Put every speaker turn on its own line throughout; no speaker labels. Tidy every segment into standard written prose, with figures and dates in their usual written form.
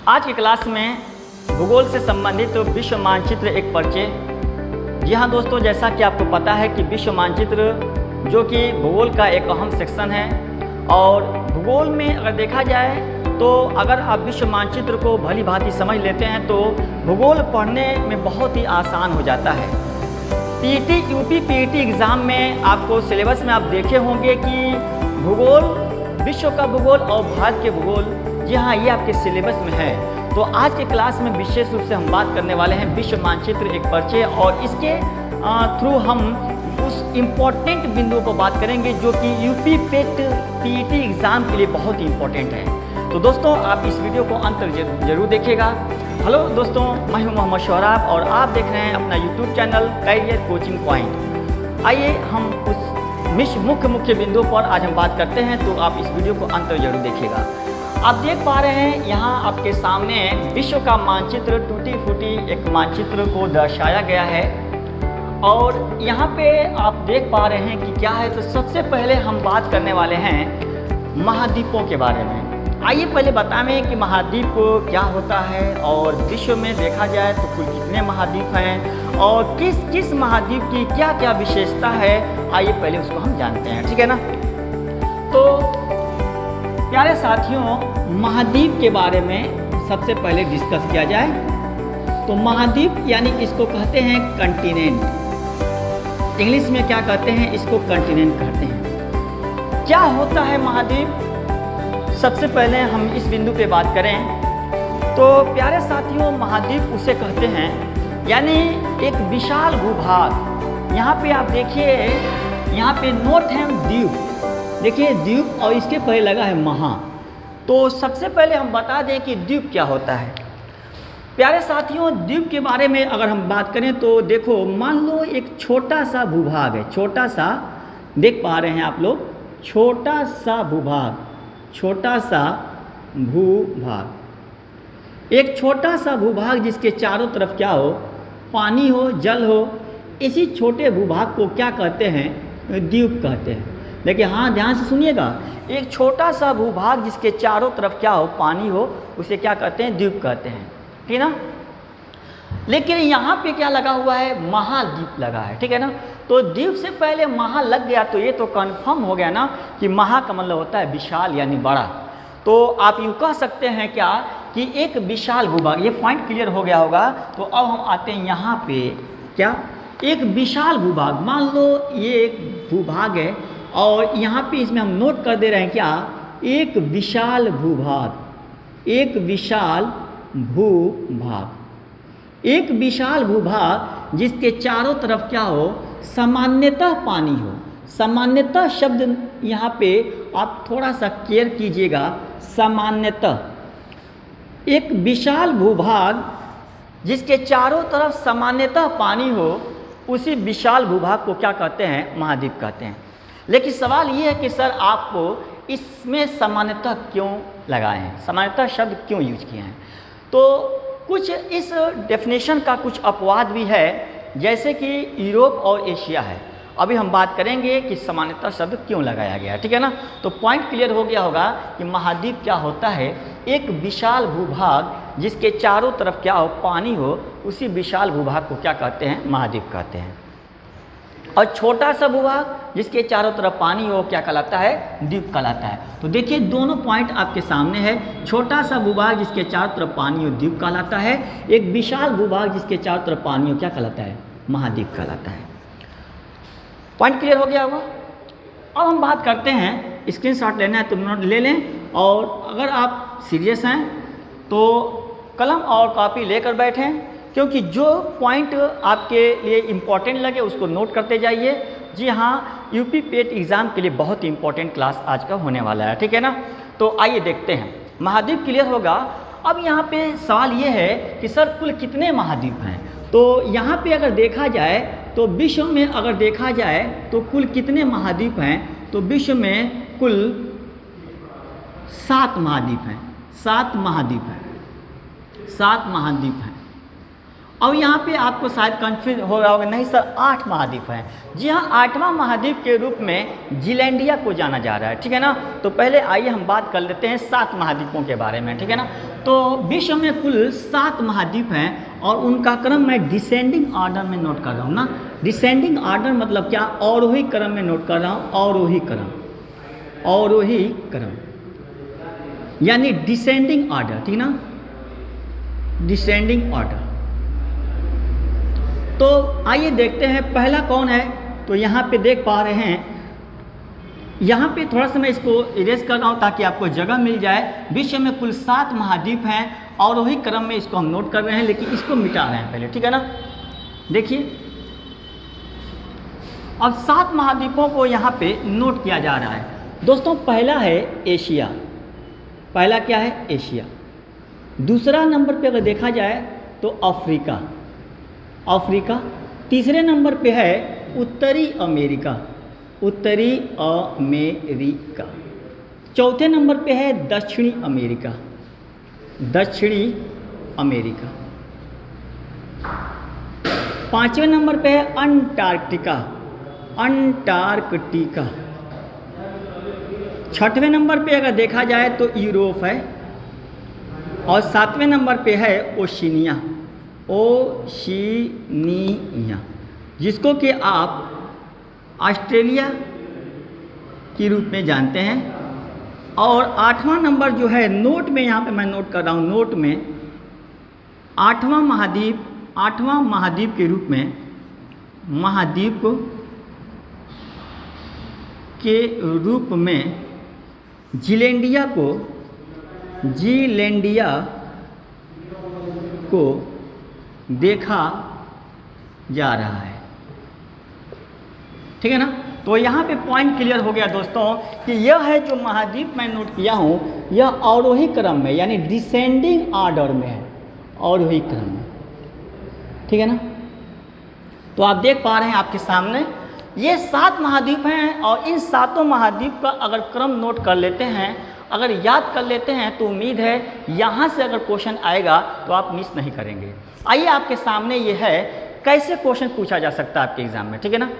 आज की क्लास में भूगोल से संबंधित विश्व मानचित्र एक परिचय। जी हाँ दोस्तों, जैसा कि आपको पता है कि विश्व मानचित्र जो कि भूगोल का एक अहम सेक्शन है, और भूगोल में अगर देखा जाए तो अगर आप विश्व मानचित्र को भली भांति समझ लेते हैं तो भूगोल पढ़ने में बहुत ही आसान हो जाता है। पीटी यूपी पीटी एग्ज़ाम में आपको सिलेबस में आप देखे होंगे कि भूगोल, विश्व का भूगोल और भारत के भूगोल, जी हाँ ये आपके सिलेबस में है। तो आज के क्लास में विशेष रूप से हम बात करने वाले हैं विश्व मानचित्र एक परिचय, और इसके थ्रू हम उस इम्पोर्टेंट बिंदुओं पर बात करेंगे जो कि यूपी पेट पीटी एग्ज़ाम के लिए बहुत ही इम्पोर्टेंट है। तो दोस्तों आप इस वीडियो को अंत तक जरूर देखिएगा। हेलो दोस्तों, मैं हूं मोहम्मद शोहराब और आप देख रहे हैं अपना YouTube channel career coaching point. आइए हम उस मुख्य बिंदुओं पर आज हम बात करते हैं, तो आप इस वीडियो को अंत तक जरूर देखिएगा। आप देख पा रहे हैं यहाँ आपके सामने विश्व का मानचित्र टूटी फूटी एक मानचित्र को दर्शाया गया है, और यहाँ पे आप देख पा रहे हैं कि क्या है। तो सबसे पहले हम बात करने वाले हैं महाद्वीपों के बारे में। आइए पहले बताएं कि महाद्वीप क्या होता है, और विश्व में देखा जाए तो कुल कितने महाद्वीप हैं और किस किस महाद्वीप की क्या क्या विशेषता है, आइए पहले उसको हम जानते हैं, ठीक है ना। तो प्यारे साथियों, महाद्वीप के बारे में सबसे पहले डिस्कस किया जाए तो महाद्वीप यानी इसको कहते हैं कंटिनेंट। इंग्लिश में क्या कहते हैं, इसको कंटिनेंट कहते हैं। क्या होता है महाद्वीप, सबसे पहले हम इस बिंदु पे बात करें तो प्यारे साथियों, महाद्वीप उसे कहते हैं यानी एक विशाल भूभाग। यहाँ पे आप देखिए, यहाँ पे नोट है द्वीप, देखिए द्वीप और इसके पहले लगा है महा। तो सबसे पहले हम बता दें कि द्वीप क्या होता है। प्यारे साथियों, द्वीप के बारे में अगर हम बात करें तो देखो, मान लो एक छोटा सा भूभाग है, छोटा सा, देख पा रहे हैं आप लोग, छोटा सा भूभाग, छोटा सा भूभाग, एक छोटा सा भूभाग जिसके चारों तरफ क्या हो, पानी हो, जल हो, इसी छोटे भूभाग को क्या कहते हैं, द्वीप कहते हैं। देखिए हाँ, ध्यान से सुनिएगा, एक छोटा सा भूभाग जिसके चारों तरफ क्या हो, पानी हो, उसे क्या कहते हैं, द्वीप कहते हैं, ठीक है ना। लेकिन यहाँ पे क्या लगा हुआ है, महाद्वीप लगा है, ठीक है ना। तो द्वीप से पहले महा लग गया तो ये तो कंफर्म हो गया ना कि महा का मतलब होता है विशाल यानी बड़ा। तो आप यूँ कह सकते हैं क्या कि एक विशाल भूभाग, ये पॉइंट क्लियर हो गया होगा। तो अब हम आते हैं यहाँ पे, क्या एक विशाल भूभाग, मान लो ये एक भूभाग है और यहाँ पे इसमें हम नोट कर दे रहे हैं क्या, एक विशाल भूभाग, एक विशाल भूभाग, एक विशाल भूभाग जिसके चारों तरफ क्या हो, सामान्यतः पानी हो। सामान्यतः शब्द यहाँ पे आप थोड़ा सा केयर कीजिएगा, सामान्यतः एक विशाल भूभाग जिसके चारों तरफ सामान्यतः पानी हो, उसी विशाल भूभाग को क्या कहते हैं, महाद्वीप कहते हैं। लेकिन सवाल ये है कि सर आपको इसमें सामान्यतः क्यों लगाए हैं, सामान्यतः शब्द क्यों यूज किए हैं। तो कुछ इस डेफिनेशन का कुछ अपवाद भी है, जैसे कि यूरोप और एशिया है। अभी हम बात करेंगे कि सामान्यतः शब्द क्यों लगाया गया है, ठीक है ना। तो पॉइंट क्लियर हो गया होगा कि महाद्वीप क्या होता है, एक विशाल भूभाग जिसके चारों तरफ क्या हो, पानी हो, उसी विशाल भूभाग को क्या कहते हैं, महाद्वीप कहते हैं। और छोटा सा भूभाग जिसके चारों तरफ पानी हो, क्या कहलाता है, द्वीप कहलाता है। तो देखिए दोनों पॉइंट आपके सामने है, छोटा सा भूभाग जिसके चारों तरफ पानी हो, द्वीप कहलाता है। एक विशाल भूभाग जिसके चारों तरफ पानी हो, क्या कहलाता है, महाद्वीप कहलाता है। पॉइंट क्लियर हो गया होगा। अब हम बात करते हैं, स्क्रीनशॉट लेना है तो नोट ले लें, और अगर आप सीरियस हैं तो कलम और कॉपी लेकर बैठें, क्योंकि जो पॉइंट आपके लिए इम्पॉर्टेंट लगे उसको नोट करते जाइए। जी हाँ, यूपी पेट एग्ज़ाम के लिए बहुत ही इम्पॉर्टेंट क्लास आज का होने वाला है, ठीक है ना। तो आइए देखते हैं, महाद्वीप क्लियर होगा। अब यहाँ पे सवाल ये है कि सर कुल कितने महाद्वीप हैं। तो यहाँ पे अगर देखा जाए तो विश्व में अगर देखा जाए तो कुल कितने महाद्वीप हैं, तो विश्व में कुल 7 महाद्वीप हैं, 7 महाद्वीप हैं, 7 महाद्वीप हैं। अब यहाँ पे आपको शायद कंफ्यूज हो रहा होगा, नहीं सर 8 महाद्वीप हैं। जी हाँ, 8वां महाद्वीप के रूप में जीलैंडिया को जाना जा रहा है, ठीक है ना। तो पहले आइए हम बात कर लेते हैं 7 महाद्वीपों के बारे में, ठीक है ना। तो विश्व में कुल 7 महाद्वीप हैं और उनका क्रम मैं डिसेंडिंग ऑर्डर में नोट कर रहा हूँ ना। डिसेंडिंग ऑर्डर मतलब क्या, अवरोही क्रम में नोट कर रहा हूँ, अवरोही क्रम, अवरोही क्रम यानी डिसेंडिंग ऑर्डर, ठीक ना, डिसेंडिंग ऑर्डर। तो आइए देखते हैं पहला कौन है। तो यहाँ पे देख पा रहे हैं, यहाँ पे थोड़ा सा मैं इसको इरेज कर रहा हूँ ताकि आपको जगह मिल जाए। विश्व में कुल 7 महाद्वीप हैं और वही क्रम में इसको हम नोट कर रहे हैं, लेकिन इसको मिटा रहे हैं पहले, ठीक है ना। देखिए अब 7 महाद्वीपों को यहाँ पे नोट किया जा रहा है। दोस्तों पहला है एशिया, पहला क्या है, एशिया। दूसरा नंबर पे अगर देखा जाए तो अफ्रीका, अफ्रीका। तीसरे नंबर पे है उत्तरी अमेरिका, उत्तरी अमेरिका। चौथे नंबर पे है दक्षिणी अमेरिका, दक्षिणी अमेरिका। पांचवें नंबर पे है अंटार्कटिका, अंटार्कटिका। छठवें नंबर पे अगर देखा जाए तो यूरोप है और 7वें नंबर पे है ओशिनिया, ओशिनिया, जिसको कि आप ऑस्ट्रेलिया के रूप में जानते हैं। और 8वां नंबर जो है नोट में, यहाँ पे मैं नोट कर रहा हूँ, नोट में 8वां महाद्वीप, 8वां महाद्वीप के रूप में, महाद्वीप के रूप में जीलैंडिया को, जीलैंडिया को देखा जा रहा है, ठीक है ना। तो यहाँ पे पॉइंट क्लियर हो गया दोस्तों कि यह है जो महाद्वीप मैं नोट किया हूँ, यह अवरोही क्रम में यानी डिसेंडिंग ऑर्डर में है, अवरोही क्रम में, ठीक है ना। तो आप देख पा रहे हैं आपके सामने ये 7 महाद्वीप हैं और इन 7 महाद्वीप का अगर क्रम नोट कर लेते हैं, अगर याद कर लेते हैं, तो उम्मीद है यहाँ से अगर क्वेश्चन आएगा तो आप मिस नहीं करेंगे। आइए आपके सामने ये है कैसे क्वेश्चन पूछा जा सकता है आपके एग्जाम में, ठीक है ना।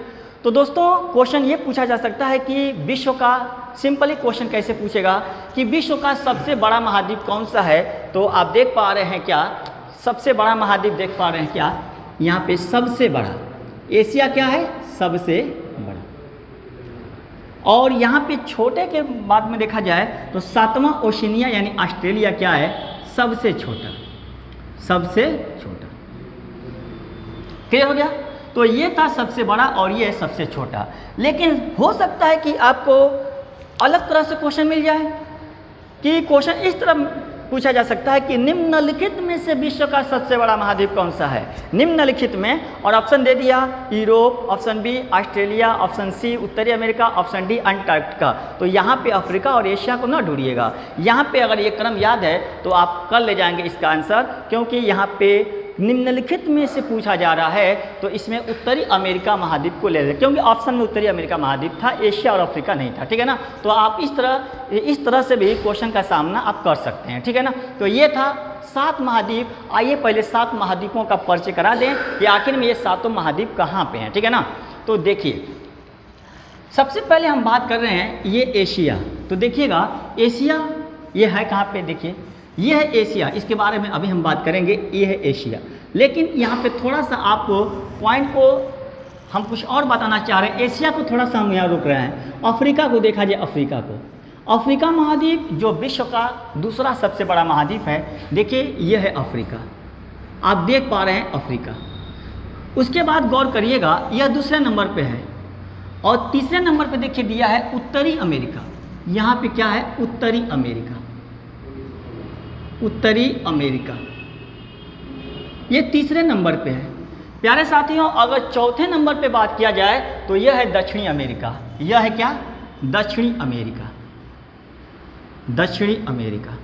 तो दोस्तों क्वेश्चन ये पूछा जा सकता है कि विश्व का, सिंपली क्वेश्चन कैसे पूछेगा कि विश्व का सबसे बड़ा महाद्वीप कौन सा है। तो आप देख पा रहे हैं क्या, सबसे बड़ा महाद्वीप देख पा रहे हैं क्या, यहाँ पे सबसे बड़ा एशिया क्या है, सबसे बड़ा। और यहाँ पे छोटे के बाद में देखा जाए तो 7वां ओशिनिया यानी ऑस्ट्रेलिया क्या है, सबसे छोटा, सबसे छोटा। क्लियर हो गया। तो ये था सबसे बड़ा और ये सबसे छोटा। लेकिन हो सकता है कि आपको अलग तरह से क्वेश्चन मिल जाए कि क्वेश्चन इस तरह पूछा जा सकता है कि निम्नलिखित में से विश्व का सबसे बड़ा महाद्वीप कौन सा है, निम्नलिखित में, और ऑप्शन दे दिया Europe, option B Australia, option C उत्तरी अमेरिका, ऑप्शन डी अंटार्कटिका। तो यहाँ पे अफ्रीका और एशिया को ना ढूंढिएगा, यहाँ पे अगर ये क्रम याद है तो आप कर ले जाएंगे इसका आंसर, क्योंकि यहाँ पे निम्नलिखित में से पूछा जा रहा है तो इसमें उत्तरी अमेरिका महाद्वीप को ले लें, क्योंकि ऑप्शन में उत्तरी अमेरिका महाद्वीप था, एशिया और अफ्रीका नहीं था, ठीक है ना। तो आप इस तरह से भी क्वेश्चन का सामना आप कर सकते हैं, ठीक है ना। तो ये था 7 महाद्वीप। आइए पहले 7 महाद्वीपों का परिचय करा दें कि आखिर में ये 7 महाद्वीप कहाँ पे हैं, ठीक है ना। तो देखिए सबसे पहले हम बात कर रहे हैं ये एशिया। तो देखिएगा एशिया ये है कहाँ पे, देखिए ये है एशिया, इसके बारे में अभी हम बात करेंगे, ये है एशिया। लेकिन यहाँ पे थोड़ा सा आपको पॉइंट को हम कुछ और बताना चाह रहे हैं। एशिया को थोड़ा सा हम यहाँ रुक रहे हैं, अफ्रीका को देखा जाए, अफ्रीका को, अफ्रीका महाद्वीप जो विश्व का दूसरा सबसे बड़ा महाद्वीप है, देखिए ये है अफ्रीका, आप देख पा रहे हैं अफ्रीका। उसके बाद गौर करिएगा यह दूसरे नंबर पे है और तीसरे नंबर पे देखिए दिया है उत्तरी अमेरिका। यहाँ पे क्या है, उत्तरी अमेरिका, उत्तरी अमेरिका ये तीसरे नंबर पे है। प्यारे साथियों अगर चौथे नंबर पे बात किया जाए तो यह है दक्षिणी अमेरिका। यह है क्या, दक्षिणी अमेरिका, दक्षिणी अमेरिका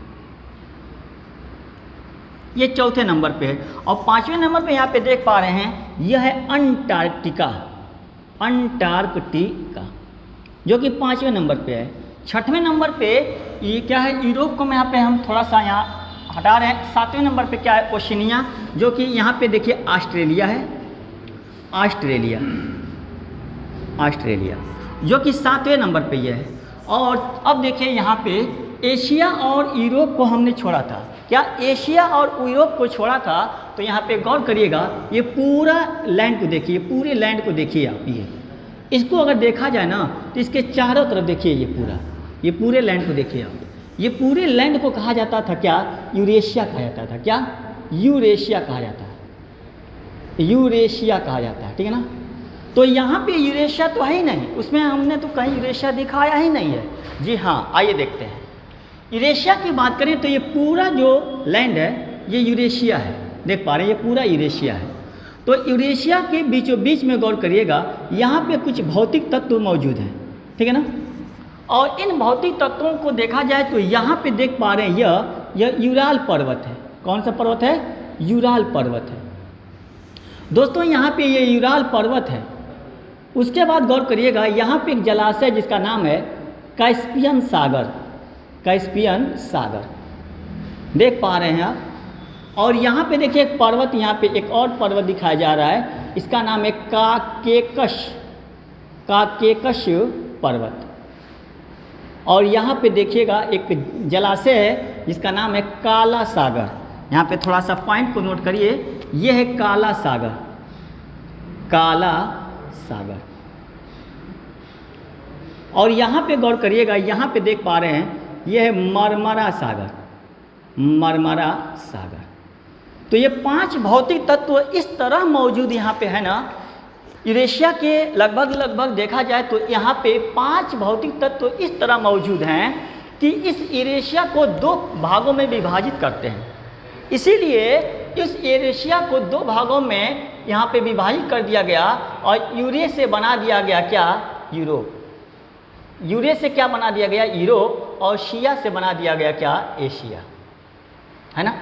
ये चौथे नंबर पे है। और 5वें नंबर पे यहाँ पे देख पा रहे हैं यह है अंटार्कटिका, अंटार्कटिका जो कि 5वें नंबर पे है। 6वें नंबर पे ये क्या है, यूरोप को यहाँ पे हम थोड़ा सा यहाँ हटा रहे हैं। 7वें नंबर पे क्या है, ओशिनिया, जो कि यहाँ पे देखिए ऑस्ट्रेलिया है, ऑस्ट्रेलिया, ऑस्ट्रेलिया जो कि 7वें नंबर पे ये है। और अब देखिए यहाँ पे एशिया और यूरोप को हमने छोड़ा था, क्या एशिया और यूरोप को छोड़ा था। तो यहाँ पे गौर करिएगा, ये पूरा लैंड को देखिए, पूरे लैंड को देखिए आप। ये इसको अगर देखा जाए ना तो इसके चारों तरफ देखिए, ये पूरे लैंड को देखिए आप। ये पूरे लैंड को कहा जाता था क्या, यूरेशिया कहा जाता था। क्या, यूरेशिया कहा जाता है, यूरेशिया कहा जाता है, ठीक है ना। तो यहाँ पे यूरेशिया तो है ही नहीं, उसमें हमने तो कहीं यूरेशिया दिखाया ही नहीं है। जी हाँ, आइए देखते हैं। यूरेशिया की बात करें तो ये पूरा जो लैंड है ये यूरेशिया है, देख पा रहे हैं, ये पूरा यूरेशिया है। तो यूरेशिया के बीचों बीच में गौर करिएगा, यहाँ पे कुछ भौतिक तत्व मौजूद हैं, ठीक है ना। और इन भौतिक तत्वों को देखा जाए तो यहाँ पे देख पा रहे हैं यह यूराल पर्वत है। कौन सा पर्वत है, यूराल पर्वत है दोस्तों, यहाँ पे ये यूराल पर्वत है। उसके बाद गौर करिएगा, यहाँ पे एक जलाशय जिसका नाम है कैस्पियन सागर, कैस्पियन सागर देख पा रहे हैं आप। और यहाँ पे देखिए एक पर्वत, यहाँ पे एक और पर्वत दिखाया जा रहा है, इसका नाम है काकेकश, काकेकश पर्वत। और यहाँ पे देखिएगा एक जलाशय है जिसका नाम है काला सागर। यहाँ पे थोड़ा सा पॉइंट को नोट करिए, ये है काला सागर, काला सागर। और यहाँ पे गौर करिएगा, यहाँ पे देख पा रहे हैं ये है मरमरा सागर, मरमरा सागर। तो ये 5 भौतिक तत्व इस तरह मौजूद यहाँ पे है ना। यूरेशिया के लगभग देखा जाए तो यहाँ पे 5 भौतिक तत्व इस तरह मौजूद हैं कि इस यूरेशिया को 2 भागों में विभाजित करते हैं। इसीलिए इस यूरेशिया को 2 भागों में यहाँ पे विभाजित कर दिया गया और यूरे से बना दिया गया क्या, यूरोप। यूरे से क्या बना दिया गया, यूरोप। और शिया से बना दिया गया क्या, एशिया, है ना।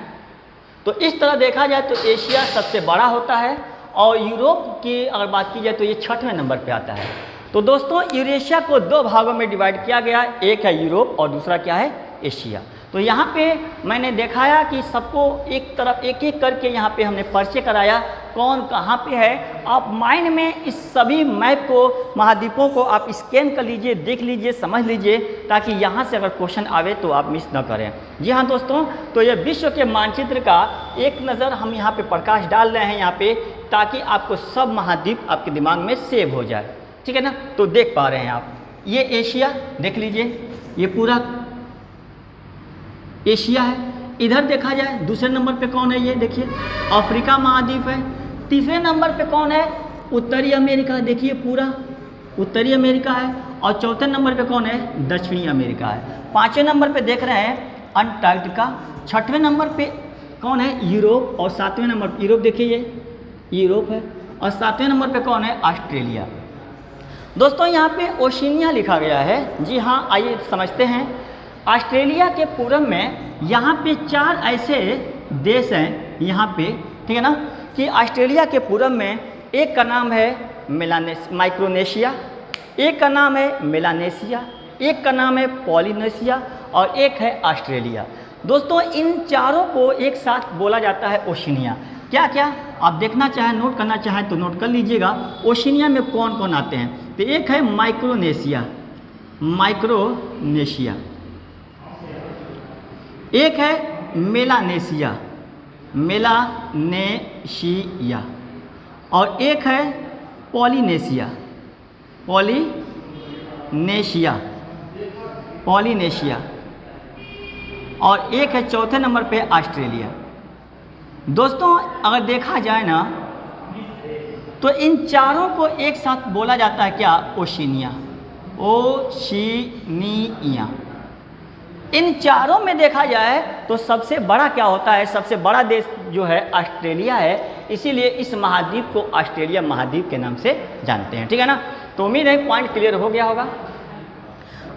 तो इस तरह देखा जाए तो एशिया सबसे बड़ा होता है और यूरोप की अगर बात की जाए तो ये 6वें नंबर पे आता है। तो दोस्तों यूरेशिया को 2 भागों में डिवाइड किया गया, एक है यूरोप और दूसरा क्या है, एशिया। तो यहाँ पे मैंने दिखाया कि सबको एक तरफ एक एक करके यहाँ पे हमने परिचय कराया, कौन कहाँ पे है। आप माइंड में इस सभी मैप को, महाद्वीपों को आप स्कैन कर लीजिए, देख लीजिए, समझ लीजिए, ताकि यहाँ से अगर क्वेश्चन आवे तो आप मिस न करें। जी हाँ दोस्तों, तो ये विश्व के मानचित्र का एक नज़र हम यहाँ पे प्रकाश डाल रहे हैं यहाँ पे, ताकि आपको सब महाद्वीप आपके दिमाग में सेव हो जाए, ठीक है ना। तो देख पा रहे हैं आप, ये एशिया देख लीजिए, ये पूरा एशिया है। इधर देखा जाए दूसरे नंबर पे कौन है, ये देखिए अफ्रीका महाद्वीप है। तीसरे नंबर पे कौन है, उत्तरी अमेरिका, देखिए पूरा उत्तरी अमेरिका है। और चौथे नंबर पे कौन है, दक्षिणी अमेरिका है। 5वें नंबर पे देख रहे हैं अंटार्कटिका। 6वें नंबर पे कौन है, यूरोप। और 7वें नंबर यूरोप, देखिए ये यूरोप है। और 7वें नंबर पे कौन है, ऑस्ट्रेलिया। दोस्तों यहाँ पे ओशिनिया लिखा गया है। जी हाँ, आइए समझते हैं। ऑस्ट्रेलिया के पूरब में यहाँ पे 4 ऐसे देश हैं यहाँ पे, ठीक है ना, कि ऑस्ट्रेलिया के पूरब में एक का नाम है माइक्रोनेशिया, एक का नाम है मेलानेशिया, एक का नाम है पॉलिनेशिया और एक है ऑस्ट्रेलिया। दोस्तों इन चारों को एक साथ बोला जाता है ओशिनिया। क्या क्या आप देखना चाहें, नोट करना चाहें तो नोट कर लीजिएगा। ओशिनिया में कौन कौन आते हैं, तो एक है माइक्रोनेशिया, माइक्रोनेशिया, एक है मेलानेशिया, मेलानेशिया, और एक है पॉलिनेशिया, पॉलिनेशिया, पॉलिनेशिया, और एक है चौथे नंबर पे ऑस्ट्रेलिया। दोस्तों अगर देखा जाए ना तो इन चारों को एक साथ बोला जाता है क्या, ओशिनिया, ओशिनिया। इन चारों में देखा जाए तो सबसे बड़ा क्या होता है, सबसे बड़ा देश जो है ऑस्ट्रेलिया है। इसीलिए इस महाद्वीप को ऑस्ट्रेलिया महाद्वीप के नाम से जानते हैं, ठीक है ना। तो उम्मीद है पॉइंट क्लियर हो गया होगा।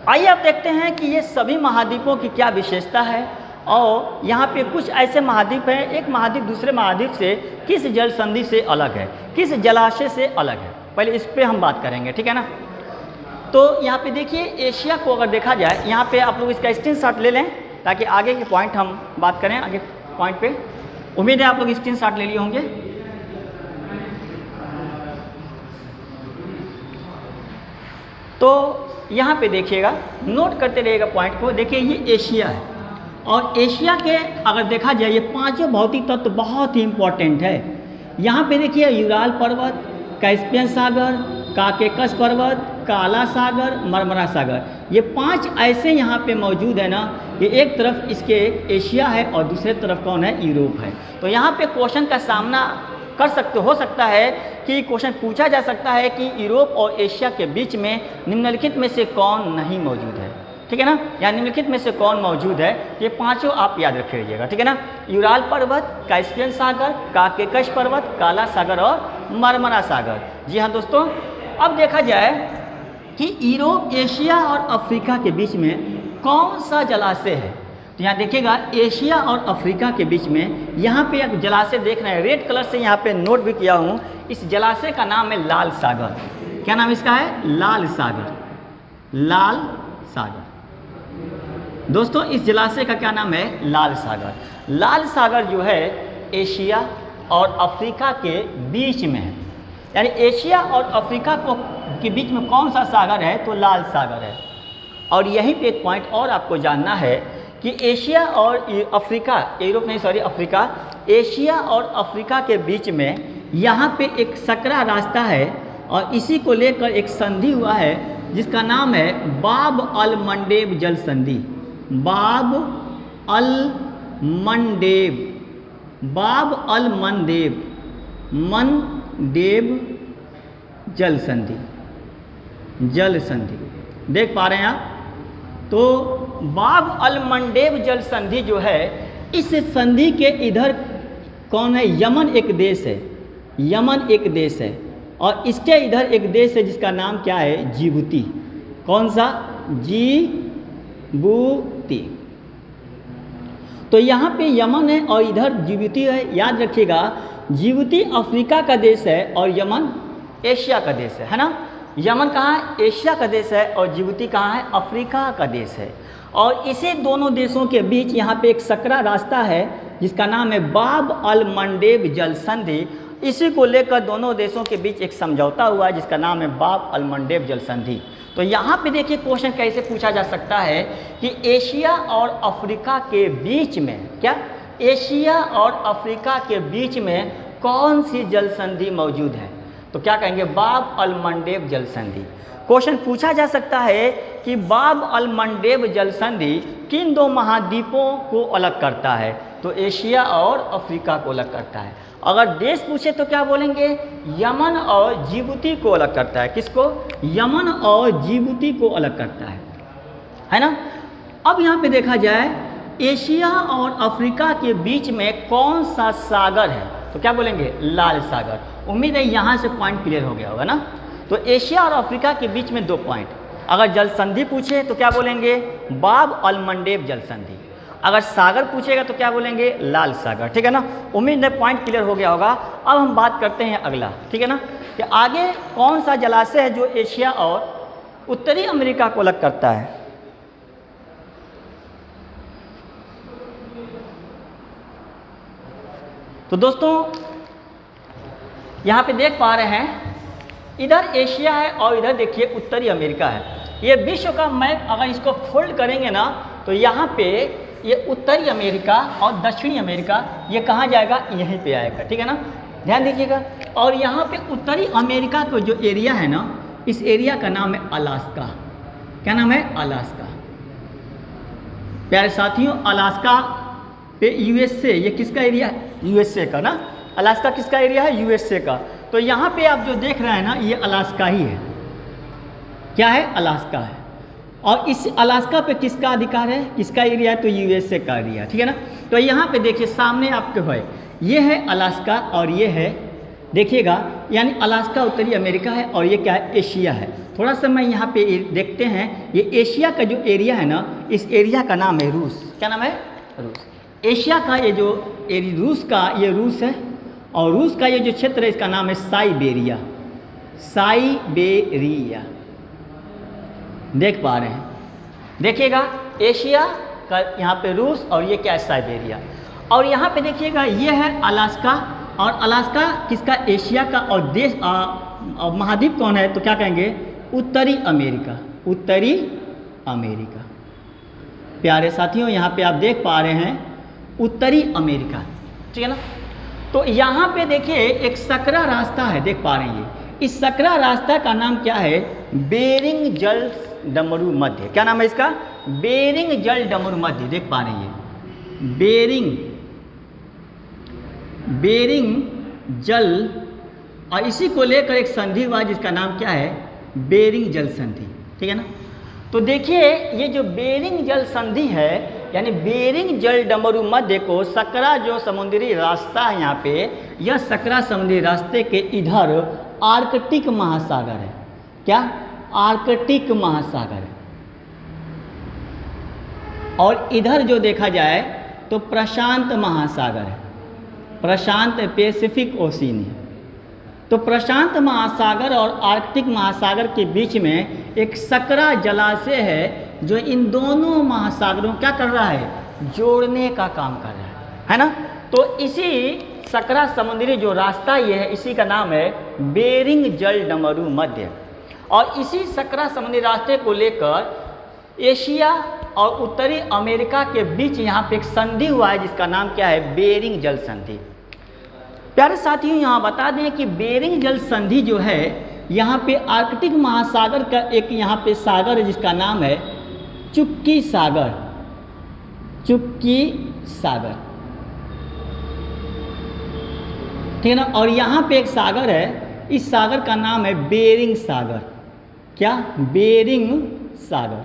आइए अब देखते हैं कि ये सभी महाद्वीपों की क्या विशेषता है और यहाँ पे कुछ ऐसे महाद्वीप हैं, एक महाद्वीप दूसरे महाद्वीप से किस जल संधि से अलग है, किस जलाशय से अलग है, पहले इस पर हम बात करेंगे, ठीक है ना। तो यहाँ पे देखिए एशिया को अगर देखा जाए, यहाँ पे आप लोग इसका स्क्रीनशॉट ले लें ताकि आगे के पॉइंट हम बात करें, आगे पॉइंट पे। उम्मीद है आप लोग स्क्रीनशॉट ले लिए होंगे। तो यहाँ पे देखिएगा, नोट करते रहिएगा पॉइंट को। देखिए ये एशिया है और एशिया के अगर देखा जाए ये पांचों भौतिक तत्व बहुत ही इम्पोर्टेंट है। यहाँ पे देखिए यूराल पर्वत, कैस्पियन सागर, काकेकस पर्वत, काला सागर, मरमरा सागर, ये 5 ऐसे यहाँ पे मौजूद है ना कि एक तरफ इसके एशिया है और दूसरे तरफ कौन है, यूरोप है। तो यहाँ पे क्वेश्चन का सामना हो सकता है कि क्वेश्चन पूछा जा सकता है कि यूरोप और एशिया के बीच में निम्नलिखित में से कौन नहीं मौजूद है, ठीक है ना, या निम्नलिखित में से कौन मौजूद है, ये पांचों आप याद रखे रहिएगा, ठीक है ना। यूराल पर्वत, कैस्पियन सागर, काकेकस पर्वत, काला सागर और मरमरा सागर। जी हाँ दोस्तों, अब देखा जाए कि यूरोप, एशिया और अफ्रीका के बीच में कौन सा जलाशय है। तो यहाँ देखिएगा एशिया और अफ्रीका के बीच में यहाँ पे एक जलाशय देख रहे हैं, रेड कलर से यहाँ पे नोट भी किया हूँ। इस जलाशय का नाम है लाल सागर। क्या नाम इसका है, लाल सागर। लाल सागर दोस्तों, इस जलाशय का क्या नाम है, लाल सागर। लाल सागर जो है एशिया और अफ्रीका के बीच में है, यानी एशिया और अफ्रीका के बीच में कौन सा सागर है, तो लाल सागर है। और यहीं पे एक पॉइंट और आपको जानना है कि एशिया और अफ्रीका, यूरोप नहीं सॉरी अफ्रीका, एशिया और अफ्रीका के बीच में यहाँ पे एक सकरा रास्ता है और इसी को लेकर एक संधि हुआ है जिसका नाम है बाब अल मंडेब जल संधि। बाब अल मंडेब, बाब अल मंडेब, मंडेब जल संधि, जल संधि देख पा रहे हैं आप। तो बाब अल मंडेब जल संधि जो है, इस संधि के इधर कौन है, यमन एक देश है, यमन एक देश है और इसके इधर एक देश है जिसका नाम क्या है, जिबूती। कौन सा, जिबूती। तो यहाँ पे यमन है और इधर जिबूती है। याद रखिएगा जिबूती अफ्रीका का देश है और यमन एशिया का देश है ना। यमन कहाँ है, एशिया का देश है और जिबूती कहाँ है, अफ्रीका का देश है। और इसी दोनों देशों के बीच यहाँ पे एक सकरा रास्ता है जिसका नाम है बाब अल मंडेब जल संधि। इसी को लेकर दोनों देशों के बीच एक समझौता हुआ है जिसका नाम है बाब अल मंडेब जल संधि। तो यहाँ पे देखिए क्वेश्चन कैसे पूछा जा सकता है कि एशिया और अफ्रीका के बीच में, क्या एशिया और अफ्रीका के बीच में कौन सी जल संधि मौजूद है, तो क्या कहेंगे, बाब अल मंडेब जल संधि। क्वेश्चन पूछा जा सकता है कि बाब अल मंडेब जल संधि किन दो महाद्वीपों को अलग करता है, तो एशिया और अफ्रीका को अलग करता है। अगर देश पूछे तो क्या बोलेंगे, यमन और जिबूती को अलग करता है। किसको, यमन और जिबूती को अलग करता है ना। अब यहाँ पे देखा जाए एशिया और अफ्रीका के बीच में कौन सा सागर है, तो क्या बोलेंगे, लाल सागर। उम्मीद है यहाँ से पॉइंट क्लियर हो गया होगा ना। तो एशिया और अफ्रीका के बीच में 2 पॉइंट। अगर जल संधि पूछे तो क्या बोलेंगे, बाब अल मंडेब जल संधि। अगर सागर पूछेगा तो क्या बोलेंगे, लाल सागर, ठीक है ना। उम्मीद है पॉइंट क्लियर हो गया होगा। अब हम बात करते हैं अगला, ठीक है ना, कि आगे कौन सा जलाशय है जो एशिया और उत्तरी अमेरिका को अलग करता है। तो दोस्तों यहाँ पे देख पा रहे हैं इधर एशिया है और इधर देखिए उत्तरी अमेरिका है। ये विश्व का मैप अगर इसको फोल्ड करेंगे ना तो यहाँ पे ये उत्तरी अमेरिका और दक्षिणी अमेरिका ये कहाँ जाएगा, यहीं पे आएगा, ठीक है ना, ध्यान दीजिएगा। और यहाँ पे उत्तरी अमेरिका का जो एरिया है ना, इस एरिया का नाम है अलास्का। क्या नाम है, अलास्का। प्यारे साथियों, अलास्का पे यूएसए, ये किसका एरिया है, यूएसए का ना। अलास्का किसका एरिया है, यूएसए का। तो यहाँ पे आप जो देख रहे हैं ना, ये अलास्का ही है। क्या है, अलास्का है। और इस अलास्का पे किसका अधिकार है, किसका एरिया है, तो यूएसए का एरिया, ठीक है ना। तो यहाँ पे देखिए सामने आपके है, ये है अलास्का और ये है, देखिएगा, यानी अलास्का उत्तरी अमेरिका है और ये क्या है, एशिया है। थोड़ा सा मैं यहाँ पे देखते हैं, ये एशिया का जो एरिया है ना, इस एरिया का नाम है रूस। क्या नाम है, रूस। एशिया का ये जो रूस का, ये रूस है और रूस का ये जो क्षेत्र है इसका नाम है साइबेरिया। साइबेरिया देख पा रहे हैं, देखिएगा एशिया का यहाँ पे रूस और ये क्या है, साइबेरिया। और यहाँ पे देखिएगा ये है अलास्का और अलास्का किसका, एशिया का। और देश महाद्वीप कौन है, तो क्या कहेंगे, उत्तरी अमेरिका। उत्तरी अमेरिका, प्यारे साथियों यहाँ पे आप देख पा रहे हैं उत्तरी अमेरिका, ठीक है ना। तो यहाँ पे देखिए एक सकरा रास्ता है, देख पा रहे हैं ये। इस सकरा रास्ता का नाम क्या है? बेरिंग जल डमरू मध्य। क्या नाम है इसका? बेरिंग जल डमरू मध्य, देख पा रहे हैं ये बेरिंग जल, और इसी को लेकर एक संधि हुआ जिसका नाम क्या है? बेरिंग जल संधि, ठीक है ना। तो देखिए ये जो बेरिंग जल संधि है यानी बेरिंग जल डमरू मध्य को सकरा जो समुद्री रास्ता है यहाँ पे, यह सकरा समुद्री रास्ते के इधर आर्कटिक महासागर है। क्या? आर्कटिक महासागर है। और इधर जो देखा जाए तो प्रशांत महासागर है, प्रशांत पैसिफिक ओशियन है। तो प्रशांत महासागर और आर्कटिक महासागर के बीच में एक सकरा जलाशय है जो इन दोनों महासागरों क्या कर रहा है? जोड़ने का काम कर रहा है ना। तो इसी सकरा समुद्री जो रास्ता ये है, इसी का नाम है बेरिंग जल डमरू मध्य। और इसी सकरा समुद्री रास्ते को लेकर एशिया और उत्तरी अमेरिका के बीच यहाँ पे एक संधि हुआ है जिसका नाम क्या है? बेरिंग जल संधि। प्यारे साथियों यहाँ बता दें कि बेरिंग जल संधि जो है यहाँ पे आर्कटिक महासागर का एक यहाँ पे सागर है जिसका नाम है चुक्की सागर, चुक्की सागर, ठीक है ना। और यहाँ पे एक सागर है, इस सागर का नाम है बेरिंग सागर। क्या? बेरिंग सागर।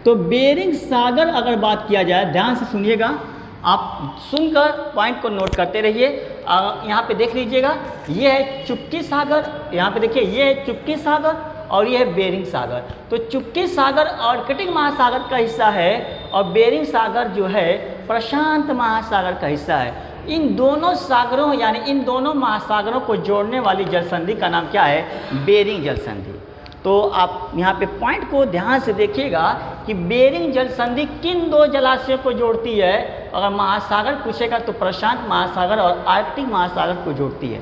तो बेरिंग सागर अगर बात किया जाए, ध्यान से सुनिएगा, आप सुनकर पॉइंट को नोट करते रहिए। यहाँ पे देख लीजिएगा, ये है चुप्की सागर, यहाँ पे देखिए ये है चुप्की सागर और ये है बेरिंग सागर। तो चुप्की सागर आर्कटिक महासागर का हिस्सा है और बेरिंग सागर जो है प्रशांत महासागर का हिस्सा है। इन दोनों सागरों यानी इन दोनों महासागरों को जोड़ने वाली जल संधि का नाम क्या है? बेरिंग जल संधि। तो आप यहाँ पे पॉइंट को ध्यान से देखिएगा कि बेरिंग जल संधि किन दो जलाशयों को जोड़ती है। अगर महासागर पूछेगा तो प्रशांत महासागर और आर्कटिक महासागर को जोड़ती है।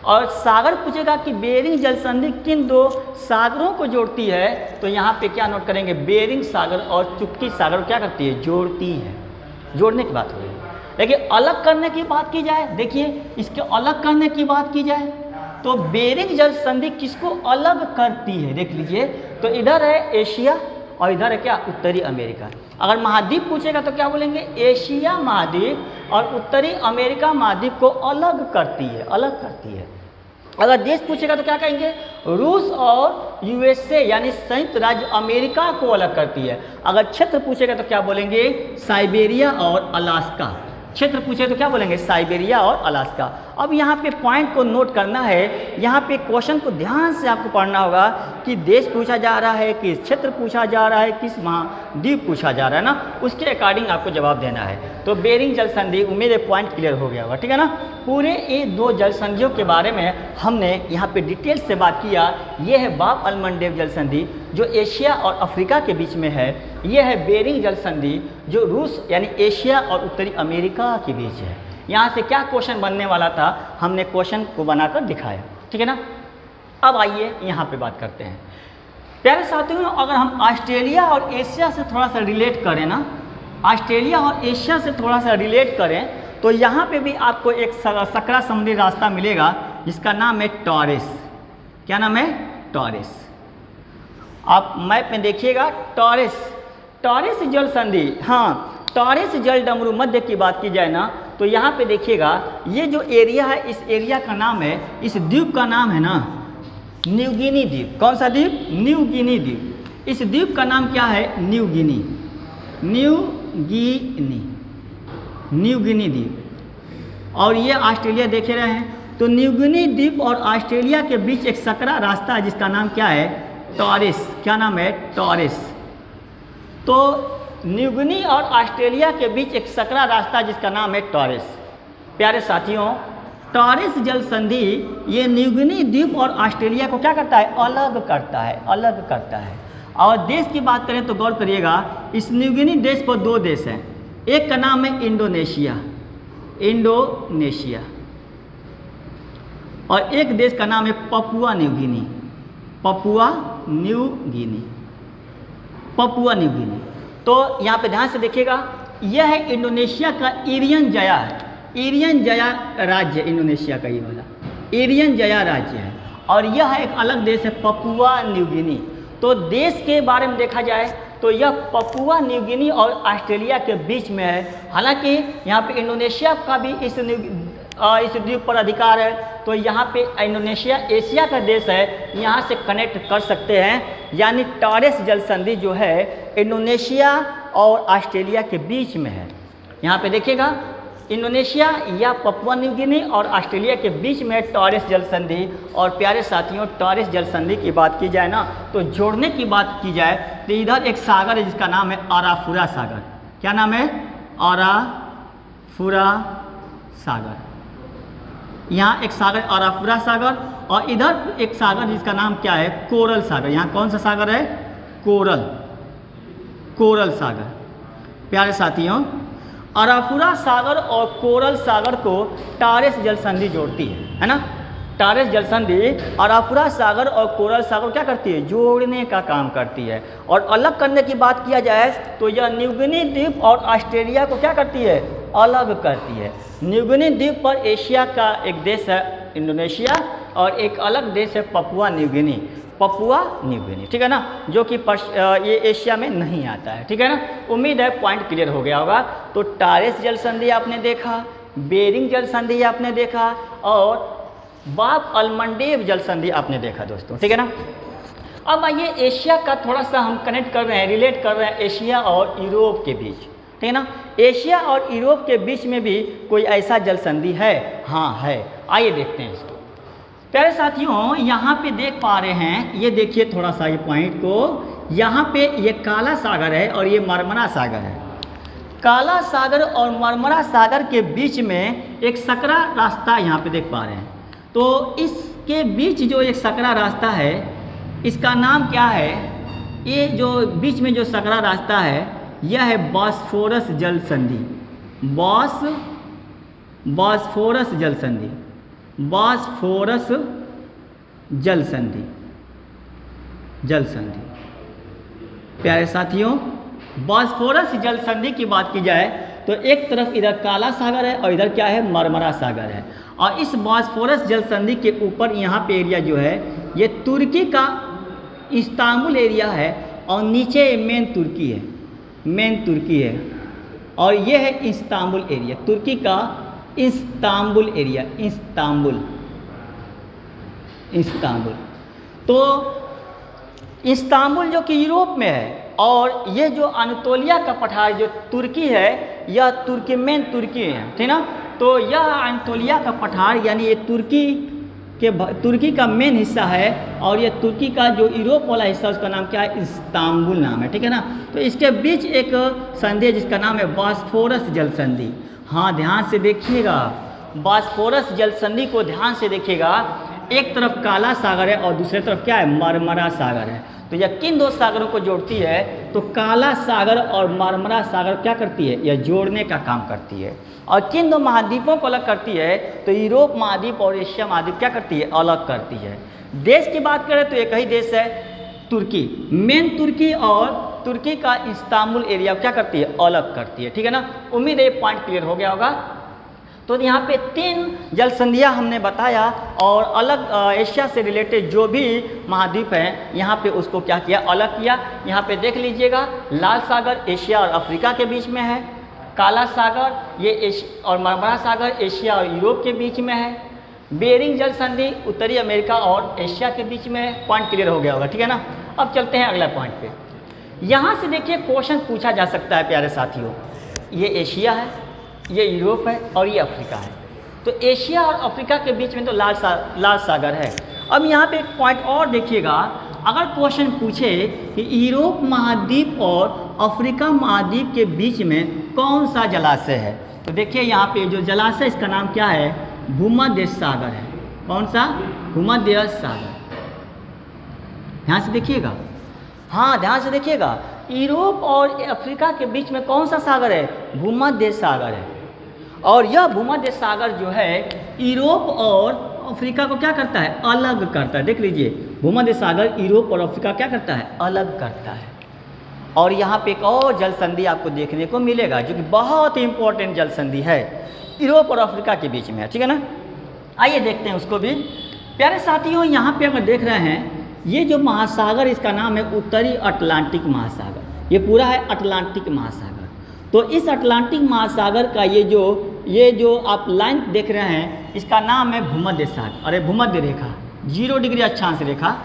और सागर पूछेगा कि बेरिंग जल संधि किन दो सागरों को जोड़ती है, तो यहाँ पे क्या नोट करेंगे? बेरिंग सागर और चुप्की सागर क्या करती है? जोड़ती है। जोड़ने की बात हो रही है। लेकिन अलग करने की बात की जाए, देखिए इसके अलग करने की बात की जाए तो बेरिंग जल संधि किसको अलग करती है? देख लीजिए, तो इधर है एशिया और इधर है क्या? उत्तरी अमेरिका। अगर महाद्वीप पूछेगा तो क्या बोलेंगे? एशिया महाद्वीप और उत्तरी अमेरिका महाद्वीप को अलग करती है, अलग करती है। अगर देश पूछेगा तो क्या कहेंगे? रूस और यूएसए यानी संयुक्त राज्य अमेरिका को अलग करती है। अगर क्षेत्र पूछेगा तो क्या बोलेंगे? साइबेरिया और अलास्का। क्षेत्र पूछे तो क्या बोलेंगे? साइबेरिया और अलास्का। अब यहाँ पे पॉइंट को नोट करना है, यहाँ पे क्वेश्चन को ध्यान से आपको पढ़ना होगा कि देश पूछा जा रहा है, किस क्षेत्र पूछा जा रहा है, किस महाद्वीप पूछा जा रहा है ना, उसके अकॉर्डिंग आपको जवाब देना है। तो बेरिंग जल संधि, उम्मीद है पॉइंट क्लियर हो गया होगा, ठीक है ना। पूरे ये दो जल संधियों के बारे में हमने यहाँ पे डिटेल से बात किया। ये है बाब अलमंडेब जल संधि जो एशिया और अफ्रीका के बीच में है। ये है बेरिंग जल संधि जो रूस यानी एशिया और उत्तरी अमेरिका के बीच है। यहाँ से क्या क्वेश्चन बनने वाला था, हमने क्वेश्चन को बनाकर दिखाया, ठीक है ना। अब आइए यहाँ पे बात करते हैं। प्यारे साथियों, अगर हम ऑस्ट्रेलिया और एशिया से थोड़ा सा रिलेट करें ना, ऑस्ट्रेलिया और एशिया से थोड़ा सा रिलेट करें तो यहाँ पे भी आपको एक सकरा समुद्री रास्ता मिलेगा जिसका नाम है टॉरेस। क्या नाम है? टॉरेस। आप मैप में देखिएगा, टॉरेस, टॉरेस जल संधि। हाँ, टॉरेस जल डमरू मध्य की बात की जाए ना तो यहाँ पे देखिएगा, ये जो एरिया है, इस एरिया का नाम है, इस द्वीप का नाम है ना न्यू गिनी द्वीप। कौन सा द्वीप? न्यू गिनी द्वीप। इस द्वीप का नाम क्या है? New Guinea, New Guinea, New Guinea द्वीप। और ये ऑस्ट्रेलिया देखे रहे हैं, तो न्यू गिनी द्वीप और ऑस्ट्रेलिया के बीच एक सकरा रास्ता है जिसका नाम क्या है? टॉरेस। क्या नाम है? टॉरेस। तो न्यू गिनी और ऑस्ट्रेलिया के बीच एक सकरा रास्ता जिसका नाम है टॉरेस। प्यारे साथियों, टॉरेस जल संधि ये न्यू गिनी द्वीप और ऑस्ट्रेलिया को क्या करता है? अलग करता है, अलग करता है। और देश की बात करें तो गौर करिएगा, इस न्यू गिनी देश पर दो देश हैं। एक का नाम है इंडोनेशिया, इंडोनेशिया, और एक देश का नाम है Papua New Guinea, Papua New Guinea, Papua New Guinea. तो यहाँ पे ध्यान से देखिएगा, यह है इंडोनेशिया का इरियन जया है, इरियन जया राज्य इंडोनेशिया का ये वाला इरियन जया राज्य है। और यह एक अलग देश है पपुआ न्यू गिनी। तो देश के बारे में देखा जाए तो यह पपुआ न्यू गिनी और ऑस्ट्रेलिया के बीच में है। हालांकि यहाँ पे इंडोनेशिया का भी इस द्वीप पर अधिकार है। तो यहाँ पे इंडोनेशिया एशिया का देश है, यहाँ से कनेक्ट कर सकते हैं। यानी टॉरेस जल संधि जो है इंडोनेशिया और ऑस्ट्रेलिया के बीच में है। यहाँ पे देखिएगा, इंडोनेशिया या पपुआ न्यू गिनी और ऑस्ट्रेलिया के बीच में टॉरेस जल संधि। और प्यारे साथियों, टॉरेस जल संधि की बात की जाए ना, तो जोड़ने की बात की जाए तो इधर एक सागर है जिसका नाम है आराफुरा सागर। क्या नाम है? आराफुरा सागर। यहाँ एक सागर आराफुरा सागर और इधर एक सागर जिसका नाम क्या है? कोरल सागर। यहाँ कौन सा सागर है? कोरल सागर। प्यारे साथियों, आराफुरा सागर और कोरल सागर को टॉरेस जल संधि जोड़ती है ना। टॉरेस जल संधि आराफुरा सागर और कोरल सागर क्या करती है? जोड़ने का काम करती है। और अलग करने की बात किया जाए तो यह न्यू गिनी द्वीप और ऑस्ट्रेलिया को क्या करती है? अलग करती है। न्यू गिनी द्वीप पर एशिया का एक देश है इंडोनेशिया और एक अलग देश है Papua New Guinea. Papua New Guinea, ठीक है ना, जो कि ये एशिया में नहीं आता है, ठीक है ना। उम्मीद है पॉइंट क्लियर हो गया होगा। तो टॉरेस जल संधि आपने देखा, बेरिंग जल संधि आपने देखा और बाब अलमंडेव जल संधि आपने देखा दोस्तों, ठीक है ना। अब आइए एशिया का थोड़ा सा हम कनेक्ट कर रहे हैं, रिलेट कर रहे हैं एशिया और यूरोप के बीच, ठीक है ना। एशिया और यूरोप के बीच में भी कोई ऐसा जल संधि है? हाँ है। आइए देखते हैं इसको। प्यारे साथियों, यहाँ पे देख पा रहे हैं, ये देखिए थोड़ा सा ये पॉइंट को, यहाँ पे ये काला सागर है और ये मरमरा सागर है। काला सागर और मरमरा सागर के बीच में एक सकरा रास्ता यहाँ पे देख पा रहे हैं। तो इसके बीच जो एक सकरा रास्ता है, इसका नाम क्या है? ये जो बीच में जो सकरा रास्ता है यह है बॉस्फोरस जल संधि। बॉस्फोरस जल संधि, बॉस्फोरस जल संधि, जल संधि। प्यारे साथियों, बॉस्फोरस जल संधि की बात की जाए तो एक तरफ इधर काला सागर है और इधर क्या है? मरमरा सागर है। और इस बॉस्फोरस जल संधि के ऊपर यहाँ पे एरिया जो है ये तुर्की का इस्तांबुल एरिया है और नीचे मेन तुर्की है, मेन तुर्की है। और ये है इस्तांबुल एरिया, तुर्की का इस्तांबुल एरिया, इस्तांबुल। तो इस्तांबुल जो कि यूरोप में है और ये जो अनातोलिया का पठार जो तुर्की है यह तुर्कमेन तुर्की है, ठीक ना। तो यह अनातोलिया का पठार यानी ये तुर्की का मेन हिस्सा है और ये तुर्की का जो यूरोप वाला हिस्सा उसका नाम क्या है? इस्तांबुल नाम है, ठीक है ना। तो इसके बीच एक संधि है जिसका नाम है बॉस्फोरस जल संधि। हाँ, ध्यान से देखिएगा, बॉस्फोरस जल संधि को ध्यान से देखिएगा। एक तरफ काला सागर है और दूसरी तरफ क्या है? मरमरा सागर है। तो यह किन दो सागरों को जोड़ती है? तो काला सागर और मरमरा सागर क्या करती है? यह जोड़ने का काम करती है। और किन दो महाद्वीपों को अलग करती है? तो यूरोप महाद्वीप और एशिया महाद्वीप क्या करती है? अलग करती है। देश की बात करें तो एक ही देश है तुर्की, मेन तुर्की और तुर्की का इस्तांबुल एरिया क्या करती है? अलग करती है, ठीक है ना। उम्मीद है ये पॉइंट क्लियर हो गया होगा। तो यहाँ पे 3 जल संधियाँ हमने बताया और अलग एशिया से रिलेटेड जो भी महाद्वीप हैं यहाँ पे उसको क्या किया? अलग किया। यहाँ पे देख लीजिएगा, लाल सागर एशिया और अफ्रीका के बीच में है, काला सागर ये और मरमरा सागर एशिया और यूरोप के बीच में है, बेरिंग जल संधि उत्तरी अमेरिका और एशिया के बीच में है। पॉइंट क्लियर हो गया होगा, ठीक है ना। अब चलते हैं अगला पॉइंट पे। यहाँ से देखिए क्वेश्चन पूछा जा सकता है प्यारे साथियों, ये एशिया है, ये यूरोप है और ये अफ्रीका है। तो एशिया और अफ्रीका के बीच में तो लाल सागर है। अब यहाँ पे एक पॉइंट और देखिएगा, अगर क्वेश्चन पूछे कि यूरोप महाद्वीप और अफ्रीका महाद्वीप के बीच में कौन सा जलाशय है, तो देखिए यहाँ पे जो जलाशय इसका नाम क्या है? भूमध्य सागर है। कौन सा? भूमध्य सागर। ध्यान से देखिएगा, हाँ ध्यान से देखिएगा, यूरोप और अफ्रीका के बीच में कौन सा सागर है? भूमध्य सागर है। और यह भूमध्य सागर जो है यूरोप और अफ्रीका को क्या करता है? अलग करता है। देख लीजिए, भूमध्य सागर यूरोप और अफ्रीका क्या करता है? अलग करता है। और यहाँ पे एक और जल संधि आपको देखने को मिलेगा जो कि बहुत ही इंपॉर्टेंट जल संधि है, यूरोप और अफ्रीका के बीच में है, ठीक है ना। आइए देखते हैं उसको भी। प्यारे साथियों, यहाँ पे अगर देख रहे हैं ये जो महासागर इसका नाम है उत्तरी अटलांटिक महासागर, ये पूरा है अटलांटिक महासागर। तो इस अटलांटिक महासागर का ये जो आप लाइन देख रहे हैं इसका नाम है भूमध्य सागर, अरे भूमध्य रेखा, 0 डिग्री अक्षांश रेखा,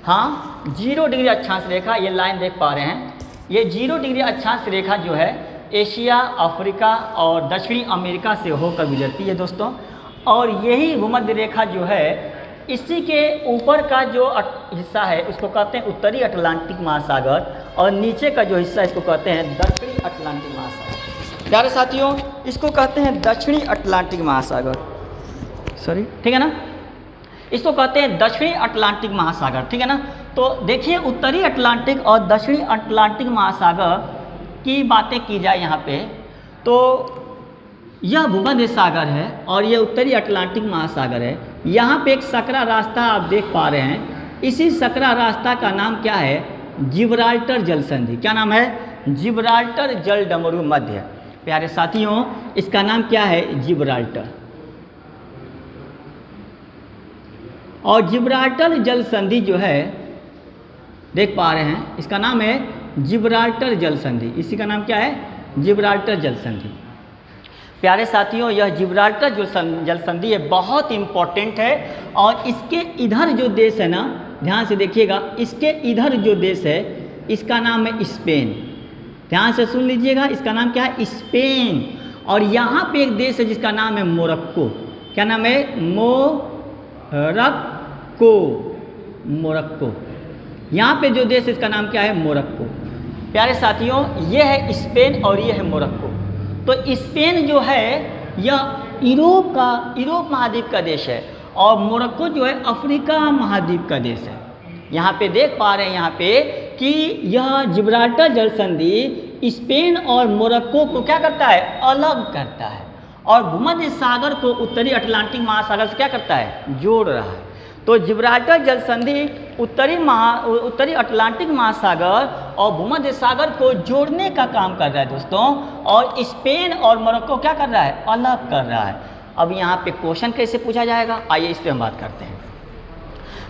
हाँ 0 डिग्री अक्षांश रेखा, ये लाइन देख पा रहे हैं। ये 0 डिग्री अक्षांश रेखा जो है एशिया, अफ्रीका और दक्षिणी अमेरिका से होकर गुजरती है दोस्तों। और यही भूमध्य रेखा जो है इसी के ऊपर का जो हिस्सा है उसको कहते हैं उत्तरी अटलांटिक महासागर, और नीचे का जो हिस्सा इसको कहते हैं दक्षिणी अटलांटिक महासागर। प्यारे साथियों, इसको कहते हैं दक्षिणी अटलांटिक महासागर, सॉरी, ठीक है ना, इसको कहते हैं दक्षिणी अटलांटिक महासागर, ठीक है ना। तो देखिए उत्तरी अटलांटिक और दक्षिणी अटलांटिक महासागर की बातें की जाए यहाँ पे, तो यह भूमध्य सागर है और यह उत्तरी अटलांटिक महासागर है। यहाँ पे एक सकरा रास्ता आप देख पा रहे हैं, इसी सकरा रास्ता का नाम क्या है, जिब्राल्टर जल संधि। क्या नाम है, जिब्राल्टर जल डमरू मध्य। प्यारे साथियों, इसका नाम क्या है, जिब्राल्टर। और जिब्राल्टर जल संधि जो है देख पा रहे हैं इसका नाम है जिब्राल्टर जल संधि, इसी का नाम क्या है, जिब्राल्टर जल संधि। प्यारे साथियों, यह जिब्राल्टर जो जल संधि है बहुत इम्पॉर्टेंट है, और इसके इधर जो देश है ना, ध्यान से देखिएगा, इसके इधर जो देश है इसका नाम है स्पेन। ध्यान से सुन लीजिएगा, इसका नाम क्या है, स्पेन। और यहाँ पे एक देश है जिसका नाम है मोरक्को। क्या नाम है, मोरक्को। यहाँ पे जो देश है इसका नाम क्या है, मोरक्को। प्यारे साथियों, ये है स्पेन और ये है मोरक्को। तो स्पेन जो है यह यूरोप महाद्वीप का देश है, और मोरक्को जो है अफ्रीका महाद्वीप का देश है। यहाँ पे देख पा रहे हैं यहाँ पे कि यह जिब्राल्टर जल संधि स्पेन और मोरक्को को क्या करता है, अलग करता है, और भूमध्य सागर को उत्तरी अटलांटिक महासागर से क्या करता है, जोड़ रहा है। तो जिब्राल्टर जल संधि उत्तरी अटलांटिक महासागर और भूमध्य सागर को जोड़ने का काम कर रहा है दोस्तों, और स्पेन और मोरक्को क्या कर रहा है, अलग कर रहा है। अब यहाँ पे क्वेश्चन कैसे पूछा जाएगा, आइए इस पर हम बात करते हैं।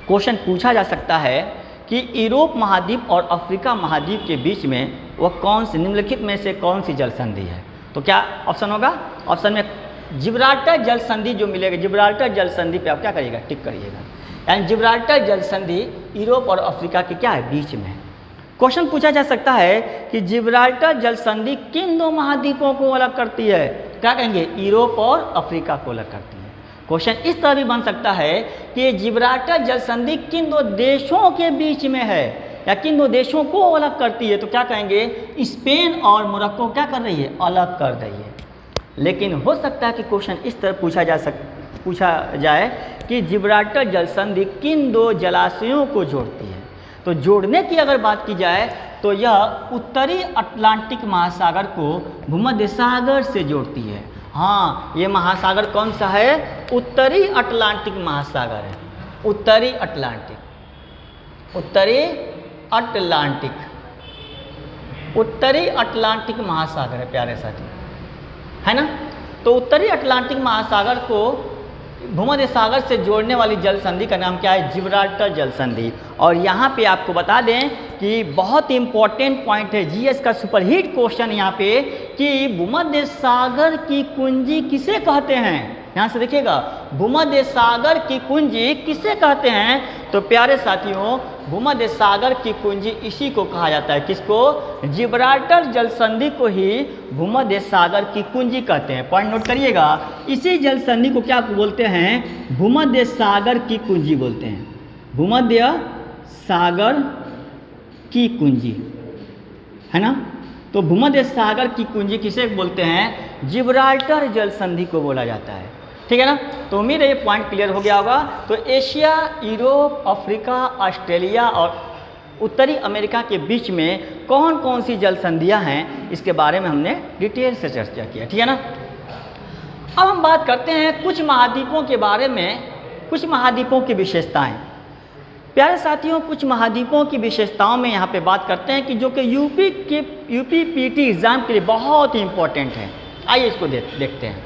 क्वेश्चन पूछा जा सकता है कि यूरोप महाद्वीप और अफ्रीका महाद्वीप के बीच में वह कौन सी निम्नलिखित में से कौन सी जल संधि है। तो क्या ऑप्शन होगा, ऑप्शन में जिब्राल्टर जल संधि जो मिलेगा, जिब्राल्टर जल संधि पे आप क्या करिएगा, टिक करिएगा। यानी जिब्राल्टर जल संधि यूरोप और अफ्रीका के क्या है, बीच में है। क्वेश्चन पूछा जा सकता है कि जिब्राल्टर जल संधि किन दो महाद्वीपों को अलग करती है, क्या कहेंगे, यूरोप और अफ्रीका को अलग करती है। क्वेश्चन इस तरह भी बन सकता है कि जिब्राल्टर जल संधि किन दो देशों के बीच में है या किन दो देशों को अलग करती है, तो क्या कहेंगे, स्पेन और मोरक्को क्या कर रही है, अलग कर रही है। लेकिन हो सकता है कि क्वेश्चन इस तरह पूछा जाए कि जिब्राल्टर जल संधि किन दो जलाशयों को जोड़ती है। तो जोड़ने की अगर बात की जाए तो यह उत्तरी अटलांटिक महासागर को भूमध्य सागर से जोड़ती है। हाँ, ये महासागर कौन सा है, उत्तरी अटलांटिक महासागर है, उत्तरी अटलांटिक महासागर है प्यारे साथी, है ना। तो उत्तरी अटलांटिक महासागर को भूमध्य सागर से जोड़ने वाली जल संधि का नाम क्या है, जिब्राल्टर जल संधि। और यहाँ पे आपको बता दें कि बहुत इंपॉर्टेंट पॉइंट है, जीएस का सुपरहिट क्वेश्चन यहाँ पे, कि भूमध्य सागर की कुंजी किसे कहते हैं। यहाँ से देखिएगा, भूमध्य सागर की कुंजी किसे कहते हैं। तो प्यारे साथियों, भूमध्य सागर की कुंजी इसी को कहा जाता है, किसको, जिब्राल्टर जल संधि को ही भूमध्य सागर की कुंजी कहते हैं। पॉइंट नोट करिएगा, इसी जल संधि को क्या बोलते हैं, भूमध्य सागर की कुंजी बोलते हैं, भूमध्य सागर की कुंजी, है ना। तो भूमध्य सागर की कुंजी किसे बोलते हैं, जिब्राल्टर जल संधि को बोला जाता है, ठीक है ना। तो उम्मीद है ये पॉइंट क्लियर हो गया होगा। तो एशिया, यूरोप, अफ्रीका, ऑस्ट्रेलिया और उत्तरी अमेरिका के बीच में कौन कौन सी जल संधियाँ हैं, इसके बारे में हमने डिटेल से चर्चा किया, ठीक है ना। अब हम बात करते हैं कुछ महाद्वीपों के बारे में, कुछ महाद्वीपों की विशेषताएं। प्यारे साथियों, कुछ महाद्वीपों की विशेषताओं में यहाँ पे बात करते हैं कि जो कि यूपी पीटी एग्ज़ाम के लिए बहुत ही इम्पोर्टेंट है। आइए इसको देखते हैं।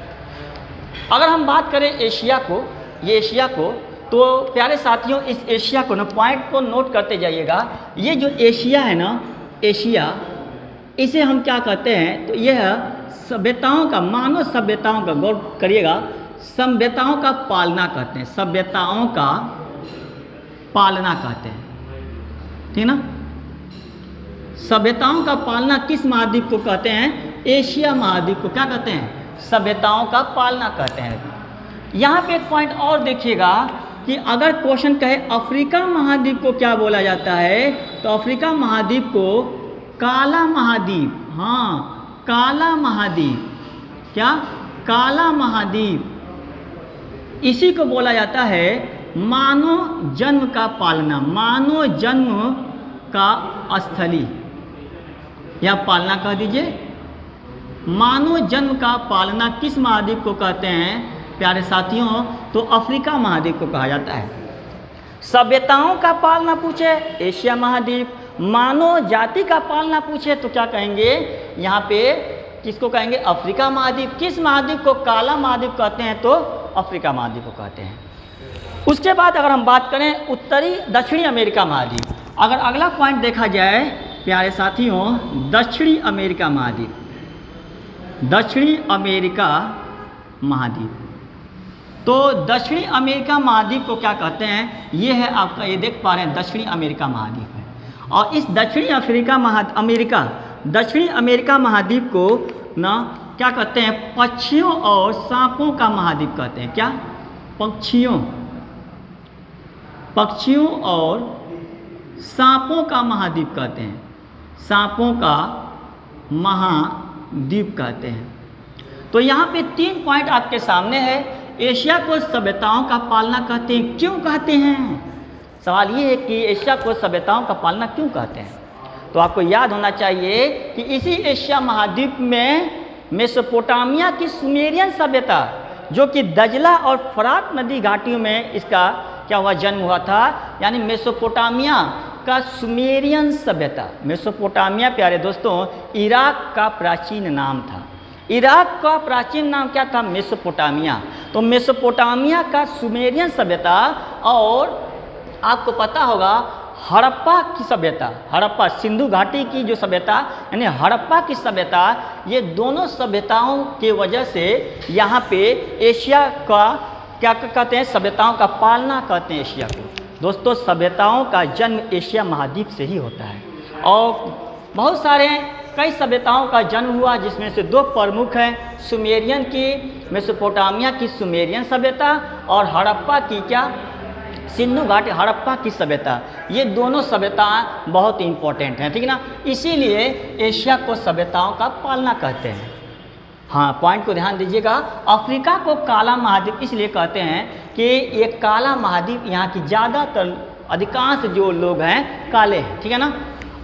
अगर हम बात करें एशिया को, ये एशिया को, तो प्यारे साथियों इस एशिया को ना पॉइंट को नोट करते जाइएगा। ये जो एशिया है ना, एशिया, इसे हम क्या कहते हैं, तो यह सभ्यताओं का, मानव सभ्यताओं का, गौर करिएगा, सभ्यताओं का पालना कहते हैं, सभ्यताओं का पालना कहते हैं, ठीक ना। सभ्यताओं का पालना किस महाद्वीप को कहते हैं? एशिया महाद्वीप को क्या कहते हैं? सभ्यताओं का पालना कहते हैं। यहाँ पे एक पॉइंट और देखिएगा कि अगर क्वेश्चन कहे अफ्रीका महाद्वीप को क्या बोला जाता है, तो अफ्रीका महाद्वीप को काला महाद्वीप, हाँ काला महाद्वीप, क्या? काला महाद्वीप, इसी को बोला जाता है मानव जन्म का पालना, मानव जन्म का स्थली या पालना कह दीजिए। मानव जन्म का पालना किस महाद्वीप को कहते हैं प्यारे साथियों? तो अफ्रीका महाद्वीप को कहा जाता है। सभ्यताओं का पालना पूछे एशिया महाद्वीप, मानव जाति का पालना पूछे तो क्या कहेंगे? यहाँ पे किसको कहेंगे? अफ्रीका महाद्वीप। किस महाद्वीप को काला महाद्वीप कहते हैं? तो अफ्रीका महाद्वीप को कहते हैं। उसके बाद अगर हम बात करें उत्तरी दक्षिणी अमेरिका महाद्वीप, अगर अगला पॉइंट देखा जाए प्यारे साथियों, दक्षिणी अमेरिका महाद्वीप, दक्षिणी अमेरिका महाद्वीप, तो दक्षिणी अमेरिका महाद्वीप को क्या कहते हैं? ये है आपका, ये देख पा रहे हैं दक्षिणी अमेरिका महाद्वीप है। और इस दक्षिणी अमेरिका महाद्वीप को ना क्या कहते हैं? पक्षियों और सांपों का महाद्वीप कहते हैं। क्या? पक्षियों और सांपों का महाद्वीप कहते हैं, सांपों का महाद्वीप कहते हैं। तो यहाँ पे 3 पॉइंट आपके सामने है। एशिया को सभ्यताओं का पालना कहते हैं, क्यों कहते हैं? सवाल ये है कि एशिया को सभ्यताओं का पालना क्यों कहते हैं? तो आपको याद होना चाहिए कि इसी एशिया महाद्वीप में मेसोपोटामिया की सुमेरियन सभ्यता, जो कि दजला और फरात नदी घाटियों में इसका क्या हुआ? जन्म हुआ था। यानी मेसोपोटामिया का सुमेरियन सभ्यता। मेसोपोटामिया प्यारे दोस्तों इराक का प्राचीन नाम था। इराक का प्राचीन नाम क्या था? मेसोपोटामिया। तो मेसोपोटामिया का सुमेरियन सभ्यता, और आपको पता होगा हड़प्पा की सभ्यता, हड़प्पा सिंधु घाटी की जो सभ्यता यानी हड़प्पा की सभ्यता, ये दोनों सभ्यताओं के वजह से यहाँ पे एशिया का क्या कहते हैं? सभ्यताओं का पालना कहते हैं एशिया को। दोस्तों सभ्यताओं का जन्म एशिया महाद्वीप से ही होता है, और बहुत सारे कई सभ्यताओं का जन्म हुआ, जिसमें से 2 प्रमुख हैं, सुमेरियन की, मेसोपोटामिया की सुमेरियन सभ्यता, और हड़प्पा की क्या? सिंधु घाटी हड़प्पा की सभ्यता। ये दोनों सभ्यताएं बहुत इंपॉर्टेंट हैं, ठीक है ना। इसीलिए एशिया को सभ्यताओं का पालना कहते हैं। हाँ, पॉइंट को ध्यान दीजिएगा। अफ्रीका को काला महाद्वीप इसलिए कहते हैं कि ये काला महाद्वीप, यहाँ की ज़्यादातर अधिकांश जो लोग हैं काले हैं, ठीक है ना।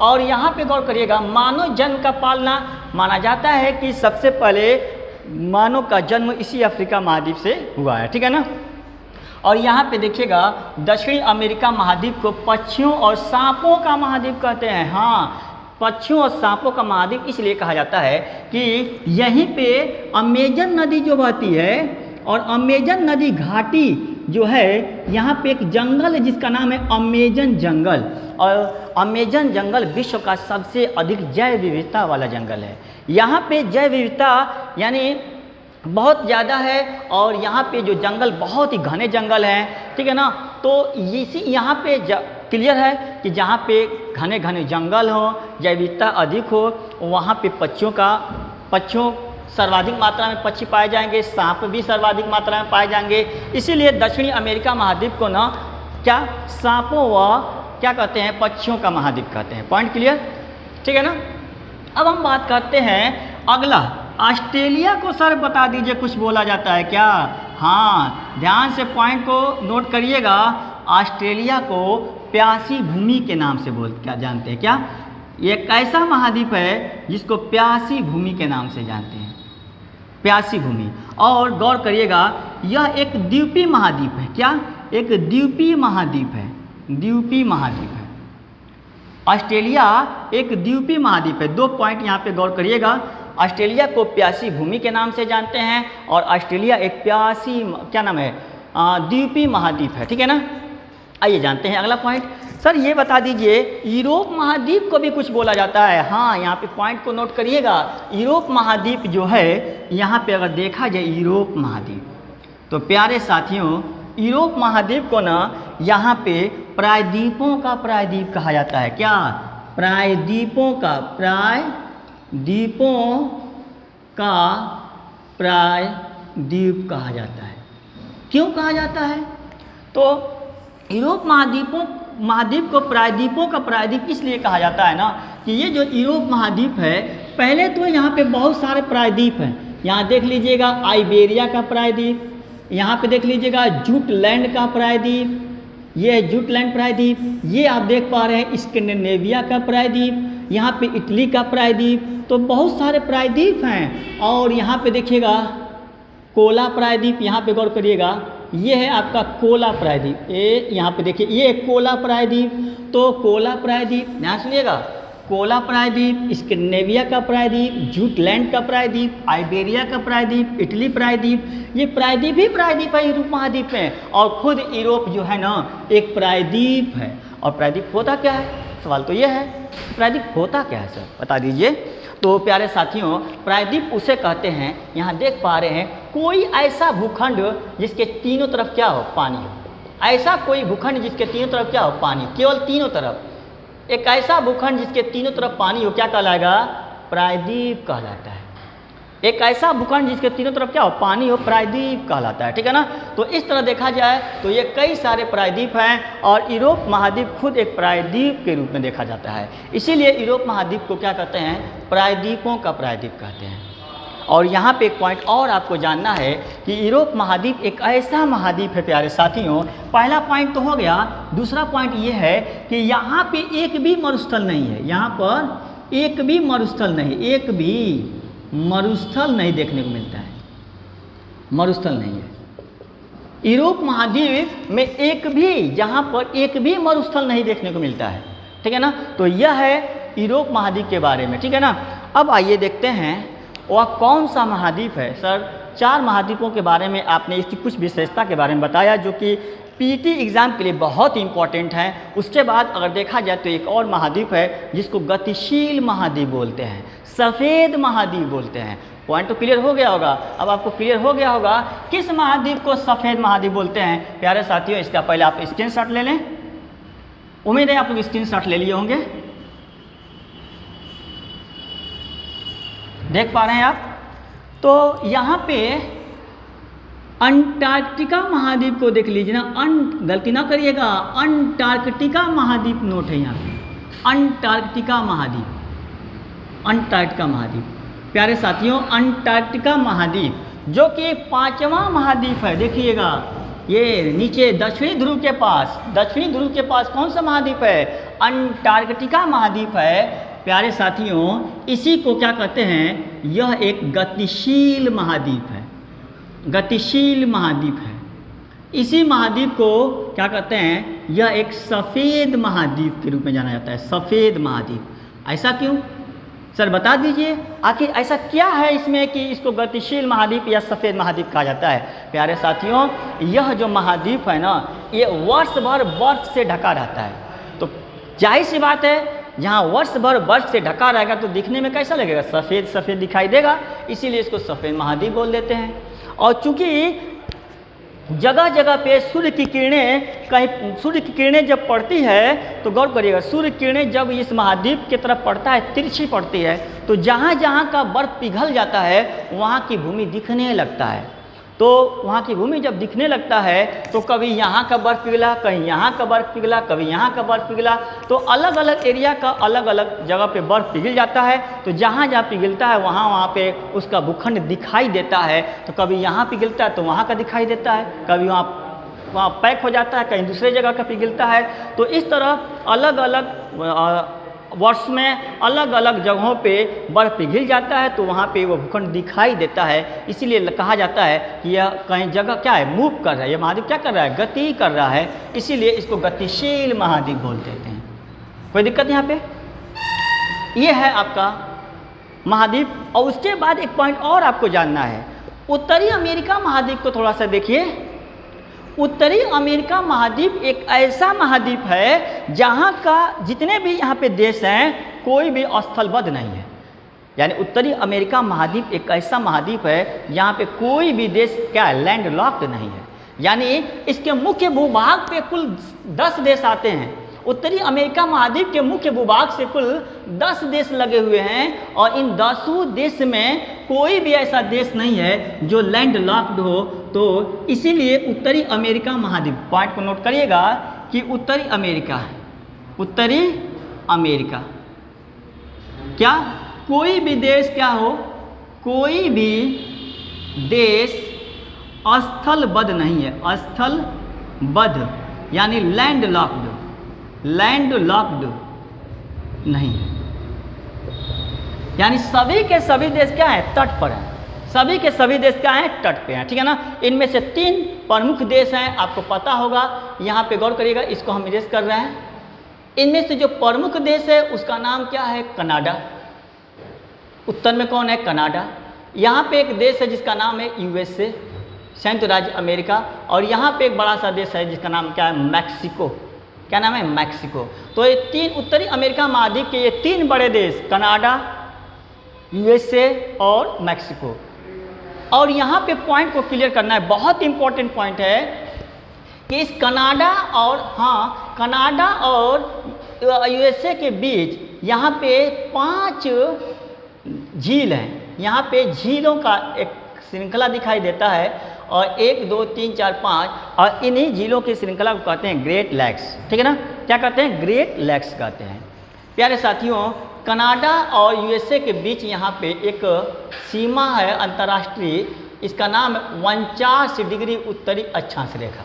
और यहाँ पे गौर करिएगा, मानव जन्म का पालना माना जाता है कि सबसे पहले मानव का जन्म इसी अफ्रीका महाद्वीप से हुआ है, ठीक है ना। और यहाँ पे देखिएगा दक्षिणी अमेरिका महाद्वीप को पक्षियों और सांपों का महाद्वीप कहते हैं। हाँ, पक्षियों और सांपों का महाद्वीप इसलिए कहा जाता है कि यहीं पे अमेजन नदी जो बहती है, और अमेजन नदी घाटी जो है, यहाँ पे एक जंगल है जिसका नाम है अमेजन जंगल। और अमेजन जंगल विश्व का सबसे अधिक जैव विविधता वाला जंगल है। यहाँ पे जैव विविधता यानी बहुत ज़्यादा है, और यहाँ पे जो जंगल बहुत ही घने जंगल हैं, ठीक है ना। तो इसी यहाँ पे क्लियर है कि जहाँ पे घने घने जंगल हो, जैव विविधता अधिक हो, वहाँ पे पक्षियों सर्वाधिक मात्रा में पक्षी पाए जाएंगे, सांप भी सर्वाधिक मात्रा में पाए जाएंगे। इसीलिए दक्षिणी अमेरिका महाद्वीप को ना क्या सांपों व क्या कहते हैं? पक्षियों का महाद्वीप कहते हैं। पॉइंट क्लियर, ठीक है ना। अब हम बात करते हैं अगला, ऑस्ट्रेलिया को सर बता दीजिए, कुछ बोला जाता है क्या? हाँ, ध्यान से पॉइंट को नोट करिएगा। ऑस्ट्रेलिया को प्यासी भूमि के नाम से क्या जानते हैं? क्या ये एक ऐसा महाद्वीप है जिसको प्यासी भूमि के नाम से जानते हैं, प्यासी भूमि। और गौर करिएगा, यह एक द्वीपीय महाद्वीप है। क्या? एक द्वीपीय महाद्वीप है। द्वीपीय महाद्वीप है। ऑस्ट्रेलिया एक द्वीपीय महाद्वीप है। 2 पॉइंट यहाँ पे गौर करिएगा। ऑस्ट्रेलिया को प्यासी भूमि के नाम से जानते हैं और ऑस्ट्रेलिया एक प्यासी क्या नाम है द्वीपीय महाद्वीप है, ठीक है ना। आइए जानते हैं अगला पॉइंट। सर ये बता दीजिए यूरोप महाद्वीप को भी कुछ बोला जाता है। हाँ, यहाँ पे पॉइंट को नोट करिएगा। यूरोप महाद्वीप जो है यहाँ पे अगर देखा जाए यूरोप महाद्वीप, तो प्यारे साथियों यूरोप महाद्वीप को ना यहाँ पे प्रायद्वीपों का प्रायद्वीप कहा जाता है। क्या? प्रायद्वीपों का प्रायद्वीप कहा जाता है। क्यों कहा जाता है? तो यूरोप महाद्वीप को प्रायद्वीपों का प्रायद्वीप इसलिए कहा जाता है ना कि ये जो यूरोप महाद्वीप है, पहले तो यहाँ पे बहुत सारे प्रायद्वीप हैं। यहाँ देख लीजिएगा आइबेरिया का प्रायद्वीप, यहाँ पे देख लीजिएगा जुटलैंड का प्रायद्वीप, ये है जुटलैंड प्रायद्वीप। ये आप देख पा रहे हैं स्कैंडिनेविया का प्रायद्वीप, यहाँ पे इटली का प्रायद्वीप। तो बहुत सारे प्रायद्वीप हैं। और यहाँ पे देखिएगा कोला प्रायद्वीप, यहाँ पे गौर करिएगा, ये है आपका कोला प्रायद्वीप। यहाँ पे देखिए ये कोला प्रायद्वीप। तो कोला प्रायद्वीप ध्यान सुनिएगा, कोला प्रायद्वीप, स्कैंडिनेविया का प्रायद्वीप, जुटलैंड का प्रायद्वीप, आइबेरिया का प्रायद्वीप, इटली प्रायद्वीप, ये प्रायद्वीप ही प्रायद्वीप है यूरोप महाद्वीप में। और खुद यूरोप जो है ना एक प्रायद्वीप है। और प्रायद्वीप होता क्या है? सवाल तो ये है, प्रायद्वीप होता क्या है सर, बता दीजिए। तो प्यारे साथियों प्रायद्वीप उसे कहते हैं, यहाँ देख पा रहे हैं, कोई ऐसा भूखंड जिसके तीनों तरफ क्या हो? पानी हो। ऐसा कोई भूखंड जिसके तीनों तरफ क्या हो? पानी, केवल तीनों तरफ। एक ऐसा भूखंड जिसके तीनों तरफ पानी हो क्या कहलाएगा? प्रायद्वीप कहलाता है। एक ऐसा भूखंड जिसके तीनों तरफ क्या हो? पानी हो, प्रायद्वीप कहलाता है, ठीक है ना। तो इस तरह देखा जाए तो ये कई सारे प्रायद्वीप हैं और यूरोप महाद्वीप खुद एक प्रायद्वीप के रूप में देखा जाता है। इसीलिए यूरोप महाद्वीप को क्या कहते हैं? प्रायद्वीपों का प्रायद्वीप कहते हैं। और यहाँ पे एक पॉइंट और आपको जानना है कि यूरोप महाद्वीप एक ऐसा महाद्वीप है प्यारे साथियों। पहला पॉइंट तो हो गया। दूसरा पॉइंट ये है कि यहाँ पे एक भी मरुस्थल नहीं है। यहाँ पर एक भी मरुस्थल नहीं, एक भी मरुस्थल नहीं देखने को मिलता है। मरुस्थल नहीं है यूरोप महाद्वीप में, एक भी, जहाँ पर एक भी मरुस्थल नहीं देखने को मिलता है, ठीक है ना। तो यह है यूरोप महाद्वीप के बारे में, ठीक है ना। अब आइए देखते हैं वह कौन सा महाद्वीप है। सर 4 महाद्वीपों के बारे में आपने इसकी कुछ विशेषता के बारे में बताया जो कि पीटी एग्ज़ाम के लिए बहुत इंपॉर्टेंट है। उसके बाद अगर देखा जाए तो एक और महाद्वीप है जिसको गतिशील महाद्वीप बोलते हैं, सफ़ेद महाद्वीप बोलते हैं। पॉइंट तो क्लियर हो गया होगा। अब आपको क्लियर हो गया होगा किस महाद्वीप को सफ़ेद महाद्वीप बोलते हैं। प्यारे साथियों इसका पहले आप स्क्रीनशॉट ले लें। उम्मीद है आप लोग स्क्रीनशॉट ले लिए होंगे। देख पा रहे हैं आप। तो यहाँ पे अंटार्कटिका महाद्वीप को देख लीजिए ना, गलती ना करिएगा, अंटार्कटिका महाद्वीप नोट है यहाँ पे, अंटार्कटिका महाद्वीप, अंटार्कटिका महाद्वीप। प्यारे साथियों अंटार्कटिका महाद्वीप जो कि 5वां महाद्वीप है, देखिएगा ये नीचे दक्षिणी ध्रुव के पास, दक्षिणी ध्रुव के पास कौन सा महाद्वीप है? अंटार्कटिका महाद्वीप है। प्यारे साथियों इसी को क्या कहते हैं? यह एक गतिशील महाद्वीप है, गतिशील महाद्वीप है। इसी महाद्वीप को क्या कहते हैं? यह एक सफ़ेद महाद्वीप के रूप में जाना जाता है, सफ़ेद महाद्वीप। ऐसा क्यों सर बता दीजिए, आखिर ऐसा क्या है इसमें कि इसको गतिशील महाद्वीप या सफ़ेद महाद्वीप कहा जाता है? प्यारे साथियों यह जो महाद्वीप है ना ये वर्ष भर बर्फ से ढका रहता है। तो जाहिर सी बात है जहाँ वर्ष भर बर्फ से ढका रहेगा तो दिखने में कैसा लगेगा? सफ़ेद सफ़ेद दिखाई देगा, इसीलिए इसको सफ़ेद महाद्वीप बोल देते हैं। और चूँकि जगह जगह पे सूर्य की किरणें, कहीं सूर्य की किरणें जब पड़ती है तो गौर करिएगा, सूर्य किरणें जब इस महाद्वीप की तरफ पड़ता है, तिरछी पड़ती है, तो जहाँ जहाँ का बर्फ़ पिघल जाता है वहाँ की भूमि दिखने लगता है। तो वहाँ की भूमि जब दिखने लगता है तो कभी यहाँ का बर्फ़ पिघला, कहीं यहाँ का बर्फ़ पिघला, कभी यहाँ का बर्फ़ पिघला, तो अलग अलग एरिया का अलग अलग जगह पे बर्फ़ पिघल जाता है। तो जहाँ जहाँ पिघलता है वहाँ वहाँ पे उसका भूखंड दिखाई देता है। तो कभी यहाँ पिघलता है तो वहाँ का दिखाई देता है, कभी वहाँ पैक हो जाता है, कहीं दूसरे जगह का पिघलता है। तो इस तरह अलग अलग वर्ष में अलग अलग जगहों पे बर्फ़ पिघल जाता है, तो वहाँ पे वो भूखंड दिखाई देता है। इसीलिए कहा जाता है कि यह कहीं जगह क्या है, मूव कर रहा है, यह महाद्वीप क्या कर रहा है, गति कर रहा है, इसीलिए इसको गतिशील महाद्वीप बोल देते हैं। कोई दिक्कत यहाँ पे? ये है आपका महाद्वीप। और उसके बाद एक पॉइंट और आपको जानना है, उत्तरी अमेरिका महाद्वीप को थोड़ा सा देखिए। उत्तरी अमेरिका महाद्वीप एक ऐसा महाद्वीप है जहाँ का जितने भी यहाँ पे देश हैं कोई भी स्थलबद्ध नहीं है। यानी उत्तरी अमेरिका महाद्वीप एक ऐसा महाद्वीप है जहाँ पे कोई भी देश क्या है, लैंड लॉक्ड नहीं है। यानी इसके मुख्य भूभाग पे कुल 10 देश आते हैं। उत्तरी अमेरिका महाद्वीप के मुख्य भूभाग से कुल 10 देश लगे हुए हैं और इन 10 देश में कोई भी ऐसा देश नहीं है जो लैंड लॉक्ड हो। तो इसीलिए उत्तरी अमेरिका महाद्वीप, पॉइंट को नोट करिएगा कि उत्तरी अमेरिका क्या कोई भी देश क्या हो, कोई भी देश स्थलबद्ध नहीं है, स्थलबद्ध यानी लैंड लॉक्ड नहीं है। यानी सभी के सभी देश क्या है, तट पर हैं। सभी के सभी देश क्या हैं, तट पे हैं, ठीक है ना। इनमें से 3 प्रमुख देश हैं, आपको पता होगा। यहाँ पे गौर करिएगा, इसको हम इरेज कर रहे हैं। इनमें से जो प्रमुख देश है उसका नाम क्या है, कनाडा। उत्तर में कौन है, कनाडा। यहाँ पे एक देश है जिसका नाम है USA, संयुक्त राज्य अमेरिका। और यहाँ पे एक बड़ा सा देश है जिसका नाम क्या है, मैक्सिको। क्या नाम है, मैक्सिको। तो ये 3 उत्तरी अमेरिका महाद्वीप के ये 3 बड़े देश, कनाडा, USA और मैक्सिको। और यहाँ पे पॉइंट को क्लियर करना है, बहुत इंपॉर्टेंट पॉइंट है कि इस कनाडा और USA के बीच यहाँ पे 5 झील हैं। यहाँ पे झीलों का एक श्रृंखला दिखाई देता है और 1 2 3 4 5 और इन्हीं झीलों की श्रृंखला को कहते हैं ग्रेट लैक्स, ठीक है ना। क्या कहते हैं, ग्रेट लैक्स कहते हैं। प्यारे साथियों, कनाडा और USA के बीच यहाँ पे एक सीमा है अंतर्राष्ट्रीय, इसका नाम है 49 डिग्री उत्तरी अक्षांश रेखा।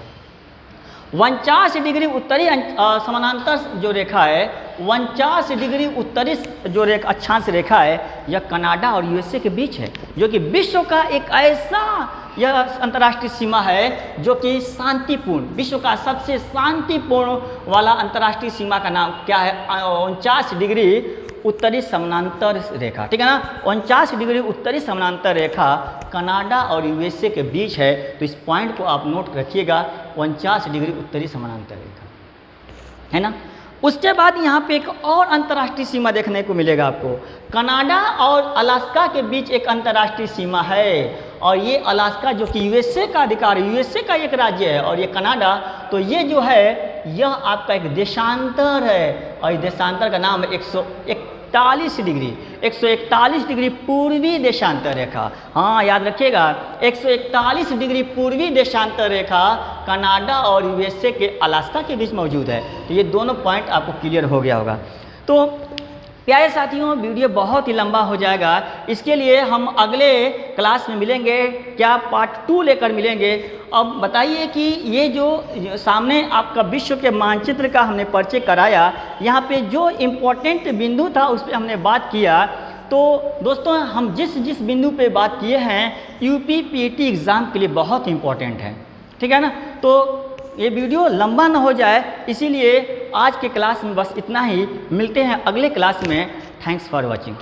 49 डिग्री उत्तरी समानांतर जो रेखा है, 49 डिग्री उत्तरी जो अक्षांश रेखा है, यह कनाडा और USA के बीच है, जो कि विश्व का एक ऐसा यह अंतर्राष्ट्रीय सीमा है जो कि शांतिपूर्ण, विश्व का सबसे शांतिपूर्ण वाला अंतर्राष्ट्रीय सीमा का नाम क्या है, 49 डिग्री उत्तरी समानांतर रेखा, ठीक है ना। 49 डिग्री उत्तरी समानांतर रेखा कनाडा और USA के बीच है। तो इस पॉइंट को आप नोट रखिएगा, 49 डिग्री उत्तरी समानांतर रेखा, है ना। उसके बाद यहाँ पे एक और अंतर्राष्ट्रीय सीमा देखने को मिलेगा आपको। कनाडा और अलास्का के बीच एक अंतर्राष्ट्रीय सीमा है और ये अलास्का जो कि USA का अधिकार है, USA का एक राज्य है, और ये कनाडा, तो ये जो है यह आपका एक देशांतर है और इस देशांतर का नाम है 141 डिग्री पूर्वी देशांतर रेखा। हाँ, याद रखिएगा, 141 डिग्री पूर्वी देशांतर रेखा कनाडा और USA के अलास्का के बीच मौजूद है। तो ये दोनों पॉइंट आपको क्लियर हो गया होगा। तो प्यारे साथियों, वीडियो बहुत ही लंबा हो जाएगा, इसके लिए हम अगले क्लास में मिलेंगे, क्या पार्ट 2 लेकर मिलेंगे। अब बताइए कि ये जो सामने आपका विश्व के मानचित्र का हमने परिचय कराया, यहाँ पे जो इम्पोर्टेंट बिंदु था उस पर हमने बात किया। तो दोस्तों, हम जिस बिंदु पे बात किए हैं UPPT एग्ज़ाम के लिए बहुत इम्पोर्टेंट है, ठीक है ना। तो ये वीडियो लंबा ना हो जाए, इसीलिए आज के क्लास में बस इतना ही। मिलते हैं अगले क्लास में। Thanks for watching.